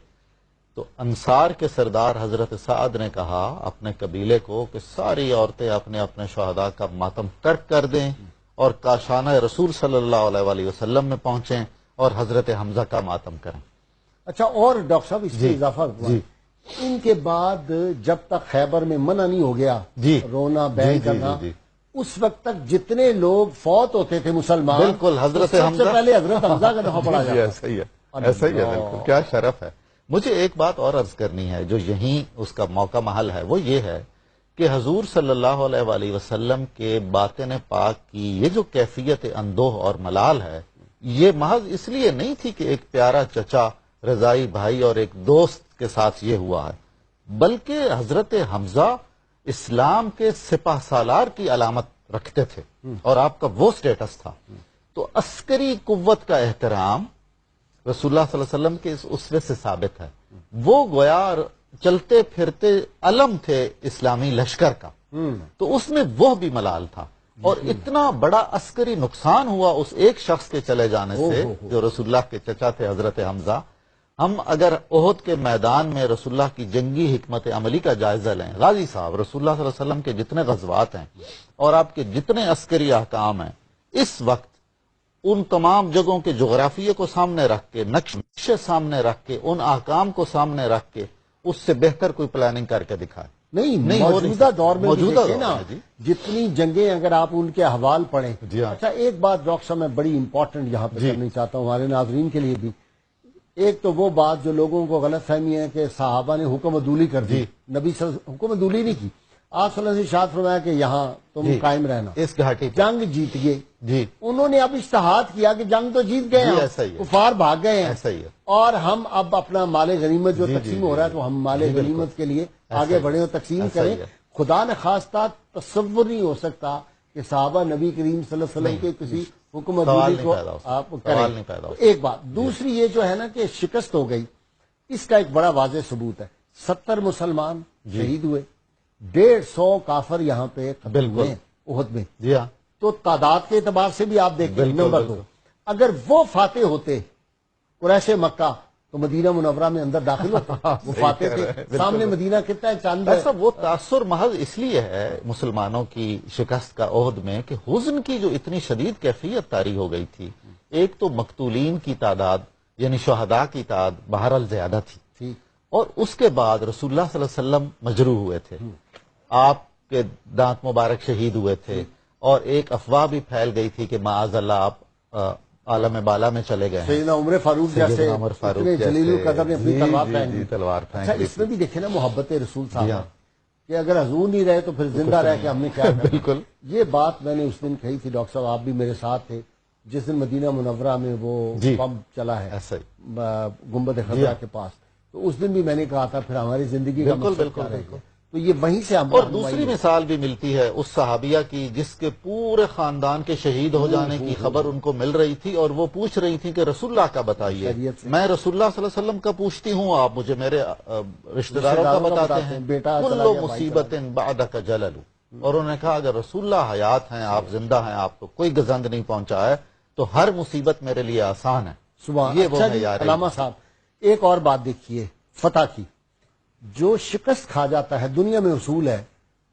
تو انصار کے سردار حضرت سعد نے کہا اپنے قبیلے کو کہ ساری عورتیں اپنے اپنے شہداء کا ماتم ترک کر دیں اور کاشانہ رسول صلی اللہ علیہ وسلم میں پہنچیں اور حضرت حمزہ کا ماتم کریں. اچھا, اور ڈاکٹر صاحب اس میں اضافہ ہوا, ان کے بعد جب تک خیبر میں منع نہیں ہو گیا رونا بیان کرنا, اس وقت تک جتنے لوگ فوت ہوتے تھے مسلمان, بالکل حضرت حمزہ سے پہلے حضرت حمزہ کا نوحہ پڑھا جاتا. ایسا ہی ہے, ایسا ہی ہے, بالکل. کیا شرف ہے. مجھے ایک بات اور عرض کرنی ہے جو یہیں اس کا موقع محل ہے, وہ یہ ہے کہ حضور صلی اللہ علیہ وسلم کے باطن پاک کی یہ جو کیفیت اندوہ اور ملال ہے, یہ محض اس لیے نہیں تھی کہ ایک پیارا چچا رضائی بھائی اور ایک دوست کے ساتھ یہ ہوا ہے, بلکہ حضرت حمزہ اسلام کے سپہ سالار کی علامت رکھتے تھے اور آپ کا وہ سٹیٹس تھا. تو عسکری قوت کا احترام رسول اللہ صلی اللہ علیہ وسلم کے اس اسوے سے ثابت ہے. وہ گویا چلتے پھرتے علم تھے اسلامی لشکر کا, تو اس میں وہ بھی ملال تھا. اور اتنا بڑا عسکری نقصان ہوا اس ایک شخص کے چلے جانے سے جو رسول اللہ کے چچا تھے حضرت حمزہ. ہم اگر احد کے میدان میں رسول اللہ کی جنگی حکمت عملی کا جائزہ لیں, غازی صاحب رسول اللہ صلی اللہ علیہ وسلم کے جتنے غزوات ہیں اور آپ کے جتنے عسکری احکام ہیں, اس وقت ان تمام جگہوں کے جغرافیے کو سامنے رکھ کے, نقشے سامنے رکھ کے, ان احکام کو سامنے رکھ کے اس سے بہتر کوئی پلاننگ کر کے دکھائے نہیں. موجودہ دور میں جتنی جنگیں اگر آپ ان کے احوال پڑھیں. اچھا, ایک بات ڈاکٹر صاحب میں بڑی امپورٹنٹ یہاں پہ کرنی چاہتا ہوں ہمارے ناظرین کے لیے بھی. ایک تو وہ بات جو لوگوں کو غلط فہمی ہے کہ صحابہ نے حکم عدولی کر دی, نبی صلی اللہ علیہ وسلم حکم عدولی نہیں کی. آپ صلی اللہ علیہ وسلم نے ارشاد فرمایا کہ یہاں تم قائم رہنا, اس گھاٹی جنگ جیت گئے. انہوں نے اب اجتہاد کیا کہ جنگ تو جیت گئے ہیں, کفار بھاگ گئے ہیں, اور ہم اب اپنا مال غنیمت جو تقسیم ہو رہا ہے تو ہم مال غنیمت کے لیے آگے بڑھیں اور تقسیم کریں. خدا نے خواستہ تصور نہیں ہو سکتا کہ صحابہ نبی کریم صلی اللہ علیہ وسلم کے کسی حکم عدولی کو آپ کریں. ایک بات. دوسری یہ جو ہے نا کہ شکست ہو گئی, اس کا ایک بڑا واضح ثبوت ہے. 70 مسلمان شہید ہوئے, 150 کافر یہاں پہ احد میں. جی ہاں. تو تعداد کے اعتبار سے بھی آپ دیکھیں. نمبر 2, اگر وہ فاتح ہوتے قریش مکہ تو مدینہ منورہ میں اندر داخل ہوتے. وہ فاتح تھے, سامنے مدینہ کتنا ہے, چاند ہے. وہ تاثر محض اس لیے ہے مسلمانوں کی شکست کا عہد میں کہ حزن کی جو اتنی شدید کیفیت طاری ہو گئی تھی. ایک تو مقتولین کی تعداد یعنی شہداء کی تعداد بہرحال زیادہ تھی, اور اس کے بعد رسول اللہ صلی اللہ علیہ وسلم مجروح ہوئے تھے, آپ کے دانت مبارک شہید ہوئے تھے, اور ایک افواہ بھی پھیل گئی تھی کہ معاذ اللہ آپ عالم بالا میں چلے گئے. سیدنا عمر فاروق جیسے جلیل القدر نے اپنی تلوار پھینک. اچھا, اس میں بھی دیکھیں نا محبت رسول صاحب کہ اگر حضور نہیں رہے تو پھر زندہ رہ کے ہم نے کیا کرنا. بالکل. یہ بات میں نے اس دن کہی تھی ڈاکٹر صاحب, آپ بھی میرے ساتھ تھے جس دن مدینہ منورہ میں وہ بم چلا ہے گنبد خضرا کے پاس. تو اس دن بھی میں نے کہا تھا پھر ہماری زندگی کا مقصد کیا رہے گا. تو یہ وہیں سے ہم. اور دوسری مثال بھی ملتی ہے اس صحابیہ کی جس کے پورے خاندان کے شہید ہو جانے کی خبر ان کو مل رہی تھی, اور وہ پوچھ رہی تھی کہ رسول اللہ کا بتائیے. میں رسول اللہ صلی اللہ علیہ وسلم کا پوچھتی ہوں, آپ مجھے میرے رشتہ داروں کا بتاتے ہیں. کل مصیبت بعدک جلل. اور انہوں نے کہا اگر رسول اللہ حیات ہیں, آپ زندہ ہیں, آپ کو کوئی گزند نہیں پہنچا ہے, تو ہر مصیبت میرے لیے آسان ہے. یہ وہ علامہ صاحب ایک اور بات دیکھیے, فتح کی جو شکست کھا جاتا ہے دنیا میں اصول ہے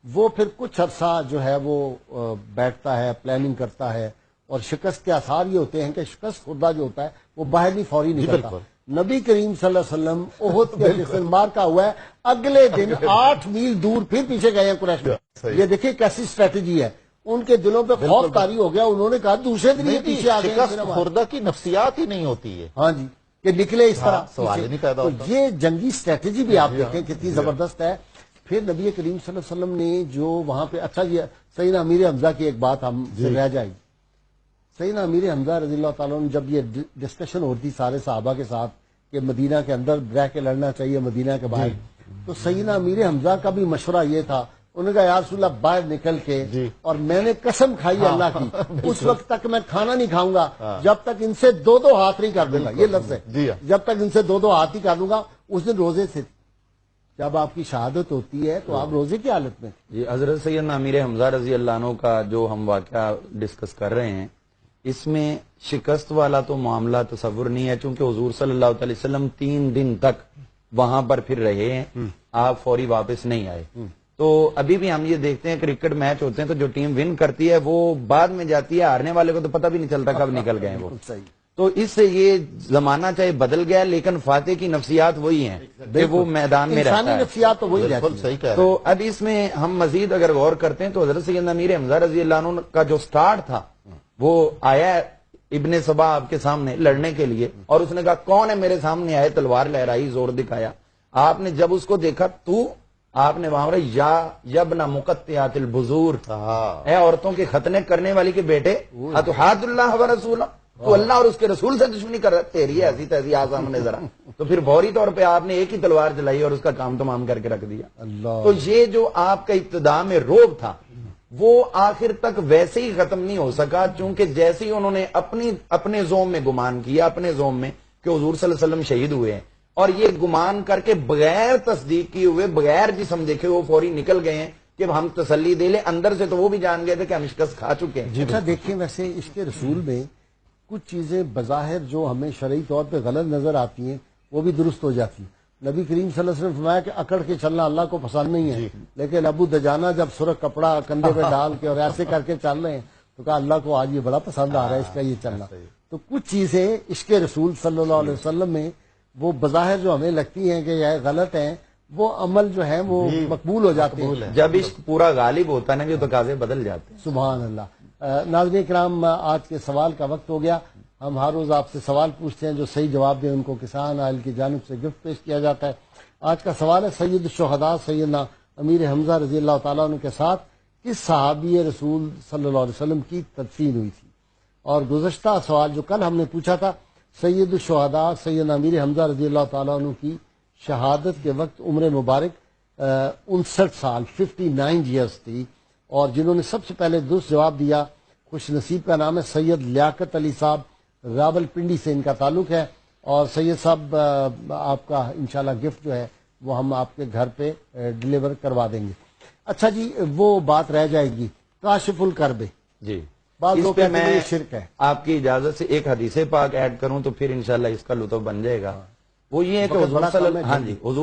وہ پھر کچھ عرصہ جو ہے وہ بیٹھتا ہے، پلاننگ کرتا ہے، اور شکست کے آثار یہ ہوتے ہیں کہ شکست خوردہ جو ہوتا ہے وہ باہر نہیں فوری نکلتا. نبی کریم صلی اللہ علیہ وسلم احد کے جس دن مار کا ہوا ہے، اگلے دن 8 میل دور پھر پیچھے گئے ہیں قریش. یہ دیکھیں کیسی اسٹریٹجی ہے. ان کے دلوں پہ خوف طاری ہو گیا، انہوں نے کہا دوسرے دن یہ پیچھے آ گئے. شکست خوردہ کی نفسیات ہی نہیں ہوتی ہے. ہاں جی، کہ نکلے اس طرح. سوال ہی نہیں پیدا ہوتا. تو یہ جنگی اسٹریٹجی بھی آپ دیکھیں کتنی زبردست ہے. پھر نبی کریم صلی اللہ علیہ وسلم نے جو وہاں پہ، اچھا جی سیدنا امیر حمزہ کی ایک بات ہم سے رہ جائے گی. سیدنا امیر حمزہ رضی اللہ تعالیٰ نے جب یہ ڈسکشن ہوتی سارے صحابہ کے ساتھ کہ مدینہ کے اندر رہ کے لڑنا چاہیے مدینہ کے باہر، تو سیدنا امیر حمزہ کا بھی مشورہ یہ تھا. انہوں نے کہا یا رسول اللہ باہر نکل کے، اور میں نے قسم کھائی ہے اللہ کی، اس وقت تک میں کھانا نہیں کھاؤں گا جب تک ان سے 2 ہاتھ نہیں کر دوں گا. یہ لفظ ہے، جب تک ان سے 2 ہاتھ نہیں کر دوں گا. اس دن روزے سے، جب آپ کی شہادت ہوتی ہے تو آپ روزے کی حالت میں. جی حضرت سیدنا امیر حمزہ رضی اللہ عنہ کا جو ہم واقعہ ڈسکس کر رہے ہیں، اس میں شکست والا تو معاملہ تصور نہیں ہے، چونکہ حضور صلی اللہ علیہ وسلم 3 دن تک وہاں پر پھر رہے ہیں، آپ فوری واپس نہیں آئے. تو ابھی بھی ہم یہ دیکھتے ہیں کرکٹ میچ ہوتے ہیں تو جو ٹیم ون کرتی ہے وہ بعد میں جاتی ہے، ہارنے والے کو تو پتہ بھی نہیں چلتا کب نکل گئے وہ. تو اس سے یہ زمانہ چاہے بدل گیا لیکن فاتح کی نفسیات وہی ہیں کہ وہ میدان میں رہتا ہے. نفسیات تو وہی رہتی ہے. تو اب اس میں ہم مزید اگر غور کرتے ہیں تو حضرت سیدنا امیر حمزہ رضی اللہ عنہ کا جو سٹارٹ تھا، وہ آیا ابن سبا آپ کے سامنے لڑنے کے لیے، اور اس نے کہا کون ہے میرے سامنے آئے، تلوار لہرائی، زور دکھایا. آپ نے جب اس کو دیکھا تو آپ نے وہاں یا یبن مقطعات البذور، اے عورتوں کے ختنے کرنے والی کے بیٹے، اتحاد اللہ و رسولہ، تو اللہ اور اس کے رسول سے دشمنی کر رہا، تیری ایسی تیسی آ سامنے ذرا. تو پھر فوری طور پہ آپ نے ایک ہی تلوار چلائی اور اس کا کام تمام کر کے رکھ دیا. تو یہ جو آپ کا ابتدا میں روب تھا وہ آخر تک ویسے ہی ختم نہیں ہو سکا، چونکہ جیسے ہی انہوں نے اپنے زوم میں گمان کیا، اپنے زوم میں کہ حضور صلی اللہ علیہ وسلم شہید ہوئے ہیں، اور یہ گمان کر کے بغیر تصدیق کیے ہوئے، بغیر جسم دیکھے وہ فوری نکل گئے ہیں کہ ہم تسلی دے لیں. اندر سے تو وہ بھی جان گئے تھے کہ ہم شکست کھا چکے ہیں. اچھا دیکھیں، ویسے اس کے رسول میں کچھ چیزیں بظاہر جو ہمیں شرعی طور پہ غلط نظر آتی ہیں وہ بھی درست ہو جاتی ہیں. نبی کریم صلی اللہ علیہ وسلم نے فرمایا کہ اکڑ کے چلنا اللہ کو پسند نہیں ہے، لیکن ابو دجانہ جب سرخ کپڑا کندھے پہ ڈال کے اور ایسے کر کے چل رہے ہیں تو کہا اللہ کو آج یہ بڑا پسند آ رہا ہے اس کا یہ چلنا. تو کچھ چیزیں عشق رسول صلی اللہ علیہ وسلم میں وہ بظاہر جو ہمیں لگتی ہیں کہ یہ غلط ہیں، وہ عمل جو ہے وہ مقبول ہو جاتے ہیں. جب عشق پورا غالب ہوتا ہے نا جو تقاضے بدل جاتے ہیں. سبحان اللہ. ناظرین کرام، آج کے سوال کا وقت ہو گیا. ہم ہر روز آپ سے سوال پوچھتے ہیں، جو صحیح جواب دیں ان کو کسان آئل کی جانب سے گفٹ پیش کیا جاتا ہے. آج کا سوال ہے، سید الشہداء سیدنا امیر حمزہ رضی اللہ تعالیٰ عنہ کے ساتھ کس صحابی رسول صلی اللہ علیہ وسلم کی تدفین ہوئی تھی؟ اور گزشتہ سوال جو کل ہم نے پوچھا تھا، سید الشہداء سیدنا امیر حمزہ رضی اللہ تعالیٰ عنہ کی شہادت کے وقت عمر مبارک 59 سال 59 ایئرس تھی، اور جنہوں نے سب سے پہلے درست جواب دیا، خوش نصیب کا نام ہے سید لیاقت علی صاحب، راول پنڈی سے ان کا تعلق ہے. اور سید صاحب آپ کا انشاءاللہ گفٹ جو ہے وہ ہم آپ کے گھر پہ ڈیلیور کروا دیں گے. اچھا جی، وہ بات رہ جائے گی کاشف الکرب. جی، بعض اس لوگ پہ کہتے ہیں میں یہ شرک ہے. آپ کی اجازت سے ایک حدیث پاک ایڈ کروں تو پھر انشاءاللہ اس کا لطف بن جائے گا. وہ یہ ہے کہ حضور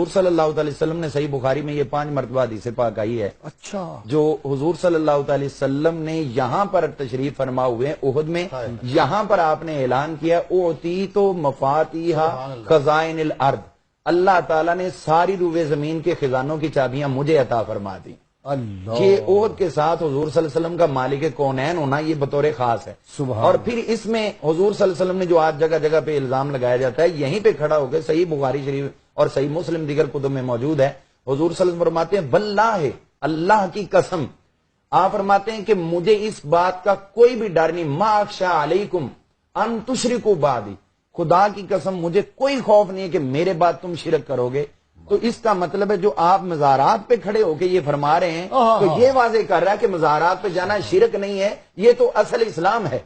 صلی اللہ علیہ وسلم نے صحیح بخاری میں یہ 5 مرتبہ حدیث پاک آئی ہے. اچھا، جو حضور صلی اللہ علیہ وسلم نے یہاں پر تشریف فرما ہوئے احد میں، یہاں پر آپ نے اعلان کیا اوتیت مفاتیح خزائن الارض، اللہ تعالیٰ نے ساری روئے زمین کے خزانوں کی چابیاں مجھے عطا فرما دی. اللہ، یہ احد کے ساتھ حضور صلی اللہ علیہ وسلم کا مالک کونین ہونا یہ بطور خاص ہے. سبحان. اور پھر اس میں حضور صلی اللہ علیہ وسلم نے جو آج جگہ جگہ پہ الزام لگایا جاتا ہے، یہیں پہ کھڑا ہو کے صحیح بخاری شریف اور صحیح مسلم دیگر کتب میں موجود ہے. حضور صلی اللہ علیہ وسلم فرماتے ہیں واللہ، اللہ کی قسم، آپ فرماتے ہیں کہ مجھے اس بات کا کوئی بھی ڈر نہیں، ما اخشى علیکم ان تشرکوا بعدی، خدا کی قسم مجھے کوئی خوف نہیں ہے کہ میرے بعد تم شرک کرو گے. تو اس کا مطلب ہے جو آپ مزارات پہ کھڑے ہو کے یہ فرما رہے ہیں تو یہ واضح کر رہا ہے کہ مزارات پہ جانا شرک نہیں ہے، یہ تو اصل اسلام ہے.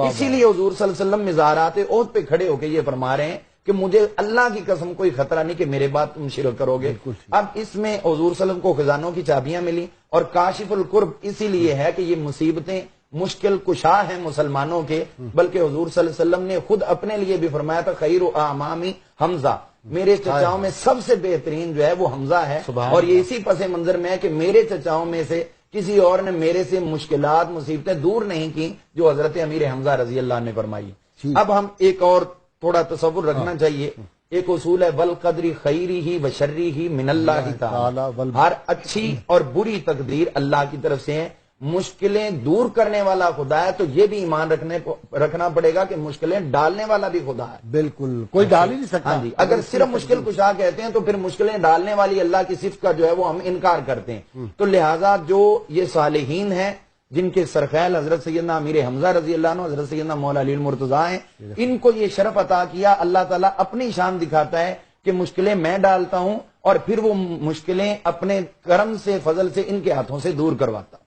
اسی لیے حضور صلی اللہ علیہ وسلم مزارات احد پہ کھڑے ہو کے یہ فرما رہے ہیں کہ مجھے اللہ کی قسم کوئی خطرہ نہیں کہ میرے بعد تم شرک کرو گے. اب اس میں حضور صلی اللہ علیہ وسلم کو خزانوں کی چابیاں ملی، اور کاشف القرب اسی لیے ہے کہ یہ مصیبتیں مشکل کشا ہیں مسلمانوں کے، بلکہ حضور صلی اللہ علیہ وسلم نے خود اپنے لیے بھی فرمایا تھا خیر اعمامی حمزہ، میرے چچاؤں میں سب سے بہترین جو ہے وہ حمزہ ہے، اور یہ اسی پس منظر میں ہے کہ میرے چچاؤں میں سے کسی اور نے میرے سے مشکلات مصیبتیں دور نہیں کی جو حضرت امیر حمزہ رضی اللہ عنہ نے فرمائی۔ اب ہم ایک اور تھوڑا تصور رکھنا چاہیے، ایک اصول ہے والقدر خیرہ و شرہ من اللہ تعالی، ہر اچھی اور بری تقدیر اللہ کی طرف سے ہے، مشکلیں دور کرنے والا خدا ہے، تو یہ بھی ایمان رکھنا پڑے گا کہ مشکلیں ڈالنے والا بھی خدا ہے۔ بالکل، کوئی ڈال ہی نہیں سکتا۔ ہاں جی، اگر صرف مشکل کشا کہتے ہیں تو پھر مشکلیں ڈالنے والی اللہ کی صفت کا جو ہے وہ ہم انکار کرتے ہیں۔ تو لہٰذا جو یہ صالحین ہیں جن کے سرخیل حضرت سیدنا امیر حمزہ رضی اللہ عنہ، حضرت سیدنا مولا علی المرتضیٰ ہیں، ان کو یہ شرف عطا کیا، اللہ تعالیٰ اپنی شان دکھاتا ہے کہ مشکلیں میں ڈالتا ہوں اور پھر وہ مشکلیں اپنے کرم سے فضل سے ان کے ہاتھوں سے دور کرواتا ہوں۔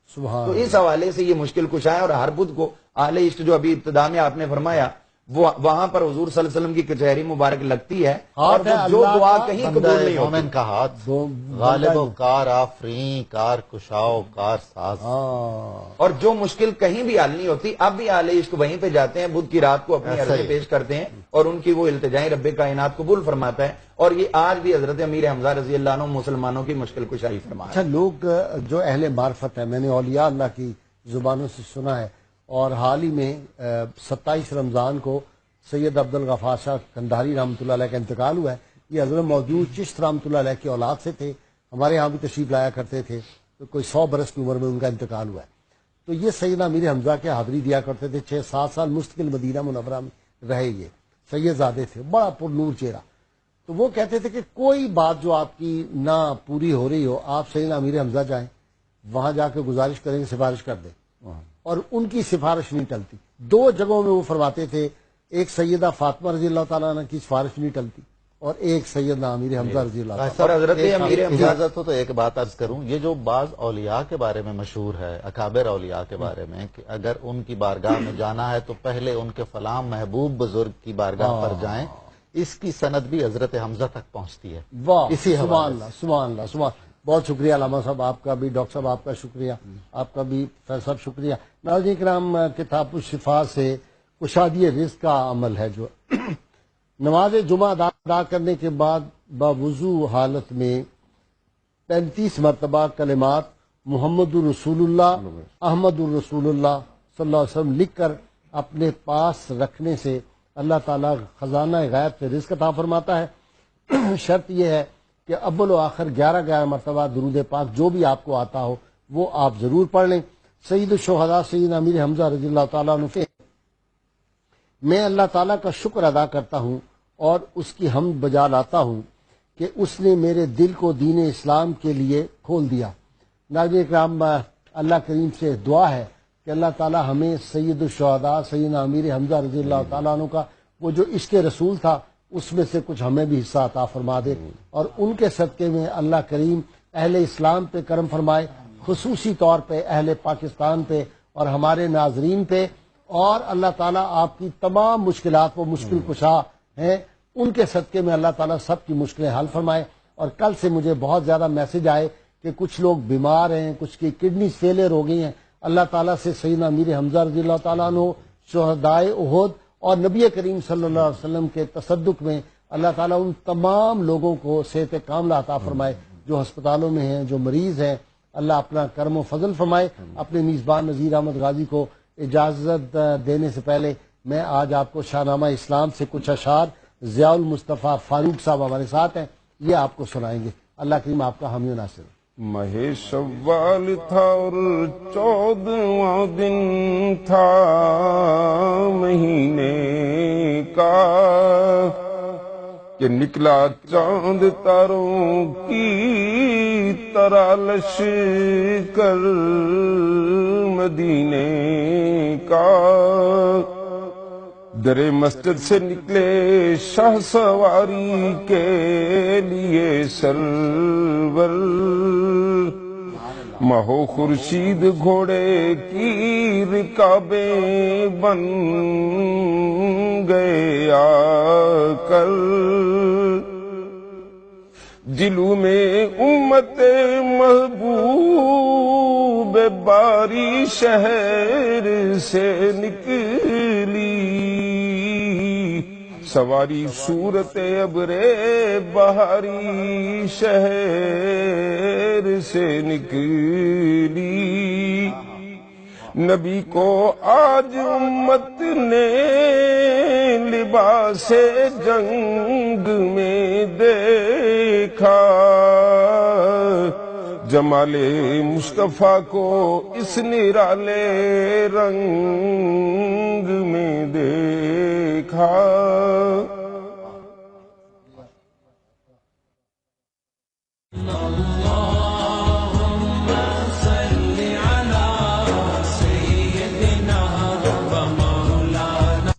تو اس حوالے سے یہ مشکل کشا ہے، اور ہر بدھ کو اہل عشق جو ابھی ابتدا میں آپ نے فرمایا وہاں پر حضور صلی اللہ علیہ وسلم کی کچہری مبارک لگتی ہے، اور جو دعا کہیں قبول نہیں ہوتی، مومن کا ہاتھ غالب و کار آفریں کار کشاؤ کار ساز، اور جو مشکل کہیں بھی حل نہیں ہوتی، اب بھی اہل عشق وہیں پہ جاتے ہیں، بدھ کی رات کو اپنی عرضیں پیش کرتے ہیں اور ان کی وہ التجائیں رب کائنات قبول فرماتا ہے، اور یہ آج بھی حضرت امیر حمزہ رضی اللہ عنہ مسلمانوں کی مشکل کشائی فرماتا ہے۔ اچھا، لوگ جو اہل معرفت ہے، میں نے اولیاء اللہ کی زبانوں سے سنا ہے، اور حال ہی میں 27 رمضان کو سید عبد الغفار شاہ قندھاری رحمۃ اللہ علیہ کا انتقال ہوا ہے۔ یہ حضرت موجود چشت رحمۃ اللہ علیہ کی اولاد سے تھے، ہمارے ہاں بھی تشریف لایا کرتے تھے، تو کوئی 100 برس کی عمر میں ان کا انتقال ہوا ہے۔ تو یہ سیدنا امیر حمزہ کے حاضری دیا کرتے تھے، 6-7 سال مستقل مدینہ منورہ میں رہے، یہ سید زادے تھے، بڑا پر نور چہرہ۔ تو وہ کہتے تھے کہ کوئی بات جو آپ کی نہ پوری ہو رہی ہو، آپ سیدنا امیر حمزہ جائیں، وہاں جا کے گزارش کریں گے، سفارش کر دیں، اور ان کی سفارش نہیں ٹلتی۔ 2 جگہوں میں وہ فرماتے تھے، ایک سیدہ فاطمہ رضی اللہ تعالیٰ عنہ کی سفارش نہیں ٹلتی، اور ایک سیدنا امیر حمزہ رضی اللہ تعالیٰ۔ اور حضرت امیر حمزہ، اجازت ہو تو ایک بات عرض کروں، یہ جو بعض اولیاء کے بارے میں مشہور ہے، اکابر اولیاء کے بارے میں، کہ اگر ان کی بارگاہ میں جانا ہے تو پہلے ان کے فلاں محبوب بزرگ کی بارگاہ پر جائیں، اس کی سند بھی حضرت حمزہ تک پہنچتی ہے۔ واہ، اسی سبحان اللہ، سبحان اللہ، سبحان۔ بہت شکریہ علامہ صاحب، آپ کا بھی، ڈاکٹر صاحب آپ کا شکریہ، آپ کا بھی صاحب شکریہ۔ ناظرین کرام، کتاب الشفا سے کشادی رزق کا عمل ہے جو نماز جمعہ ادا کرنے کے بعد باوضو حالت میں 35 مرتبہ کلمات محمد الرسول اللہ احمد الرسول اللہ صلی اللہ علیہ وسلم لکھ کر اپنے پاس رکھنے سے اللہ تعالیٰ خزانہ غیب سے رزق عطا فرماتا ہے۔ شرط یہ ہے کہ اول و آخر 11 مرتبہ درود پاک جو بھی آپ کو آتا ہو وہ آپ ضرور پڑھ لیں۔ سید الشہداء سیدنا امیر حمزہ رضی اللہ تعالیٰ عنہ سے میں اللہ تعالیٰ کا شکر ادا کرتا ہوں اور اس کی حمد بجا لاتا ہوں کہ اس نے میرے دل کو دین اسلام کے لیے کھول دیا۔ ناظرین کرام، اللہ کریم سے دعا ہے کہ اللہ تعالیٰ ہمیں سید الشہداء سیدنا امیر حمزہ رضی اللہ تعالیٰ عنہ کا وہ جو عشق رسول تھا اس میں سے کچھ ہمیں بھی حصہ عطا فرما دے، اور ان کے صدقے میں اللہ کریم اہل اسلام پہ کرم فرمائے، خصوصی طور پہ اہل پاکستان پہ اور ہمارے ناظرین پہ، اور اللہ تعالیٰ آپ کی تمام مشکلات وہ مشکل کشا ہیں ان کے صدقے میں اللہ تعالیٰ سب کی مشکلیں حل فرمائے۔ اور کل سے مجھے بہت زیادہ میسج آئے کہ کچھ لوگ بیمار ہیں، کچھ کی کڈنی فیلر ہو گئی ہیں، اللہ تعالیٰ سے سیدنا امیر حمزہ رضی اللہ تعالیٰ عنہ، شہدائے احد اور نبی کریم صلی اللہ علیہ وسلم کے تصدق میں اللہ تعالیٰ ان تمام لوگوں کو صحت کاملہ عطا فرمائے جو ہسپتالوں میں ہیں، جو مریض ہیں۔ اللہ اپنا کرم و فضل فرمائے۔ اپنے میزبان نذیر احمد غازی کو اجازت دینے سے پہلے میں آج آپ کو شاہ نامہ اسلام سے کچھ اشعار ضیاء المصطفیٰ فاروق صاحب ہمارے ساتھ ہیں، یہ آپ کو سنائیں گے۔ اللہ کریم آپ کا حامی و ناصر۔ ماہ شوال تھا اور 14واں دن تھا مہینے کا کہ نکلا چاند تاروں کی طرح لشکر مدینے کا۔ در مسجد سے نکلے شاہ سواری کے لیے سرور، ماہو خورشید گھوڑے کی رکابیں بن گئے آ کر، جلو میں امت محبوب باری شہر سے نکلی، سواری صورت ابرے بہاری شہر سے نکلی، نبی کو آج امت نے لباس جنگ میں دیکھا، جمال مصطفیٰ کو اس نرالے رنگ میں دیکھا۔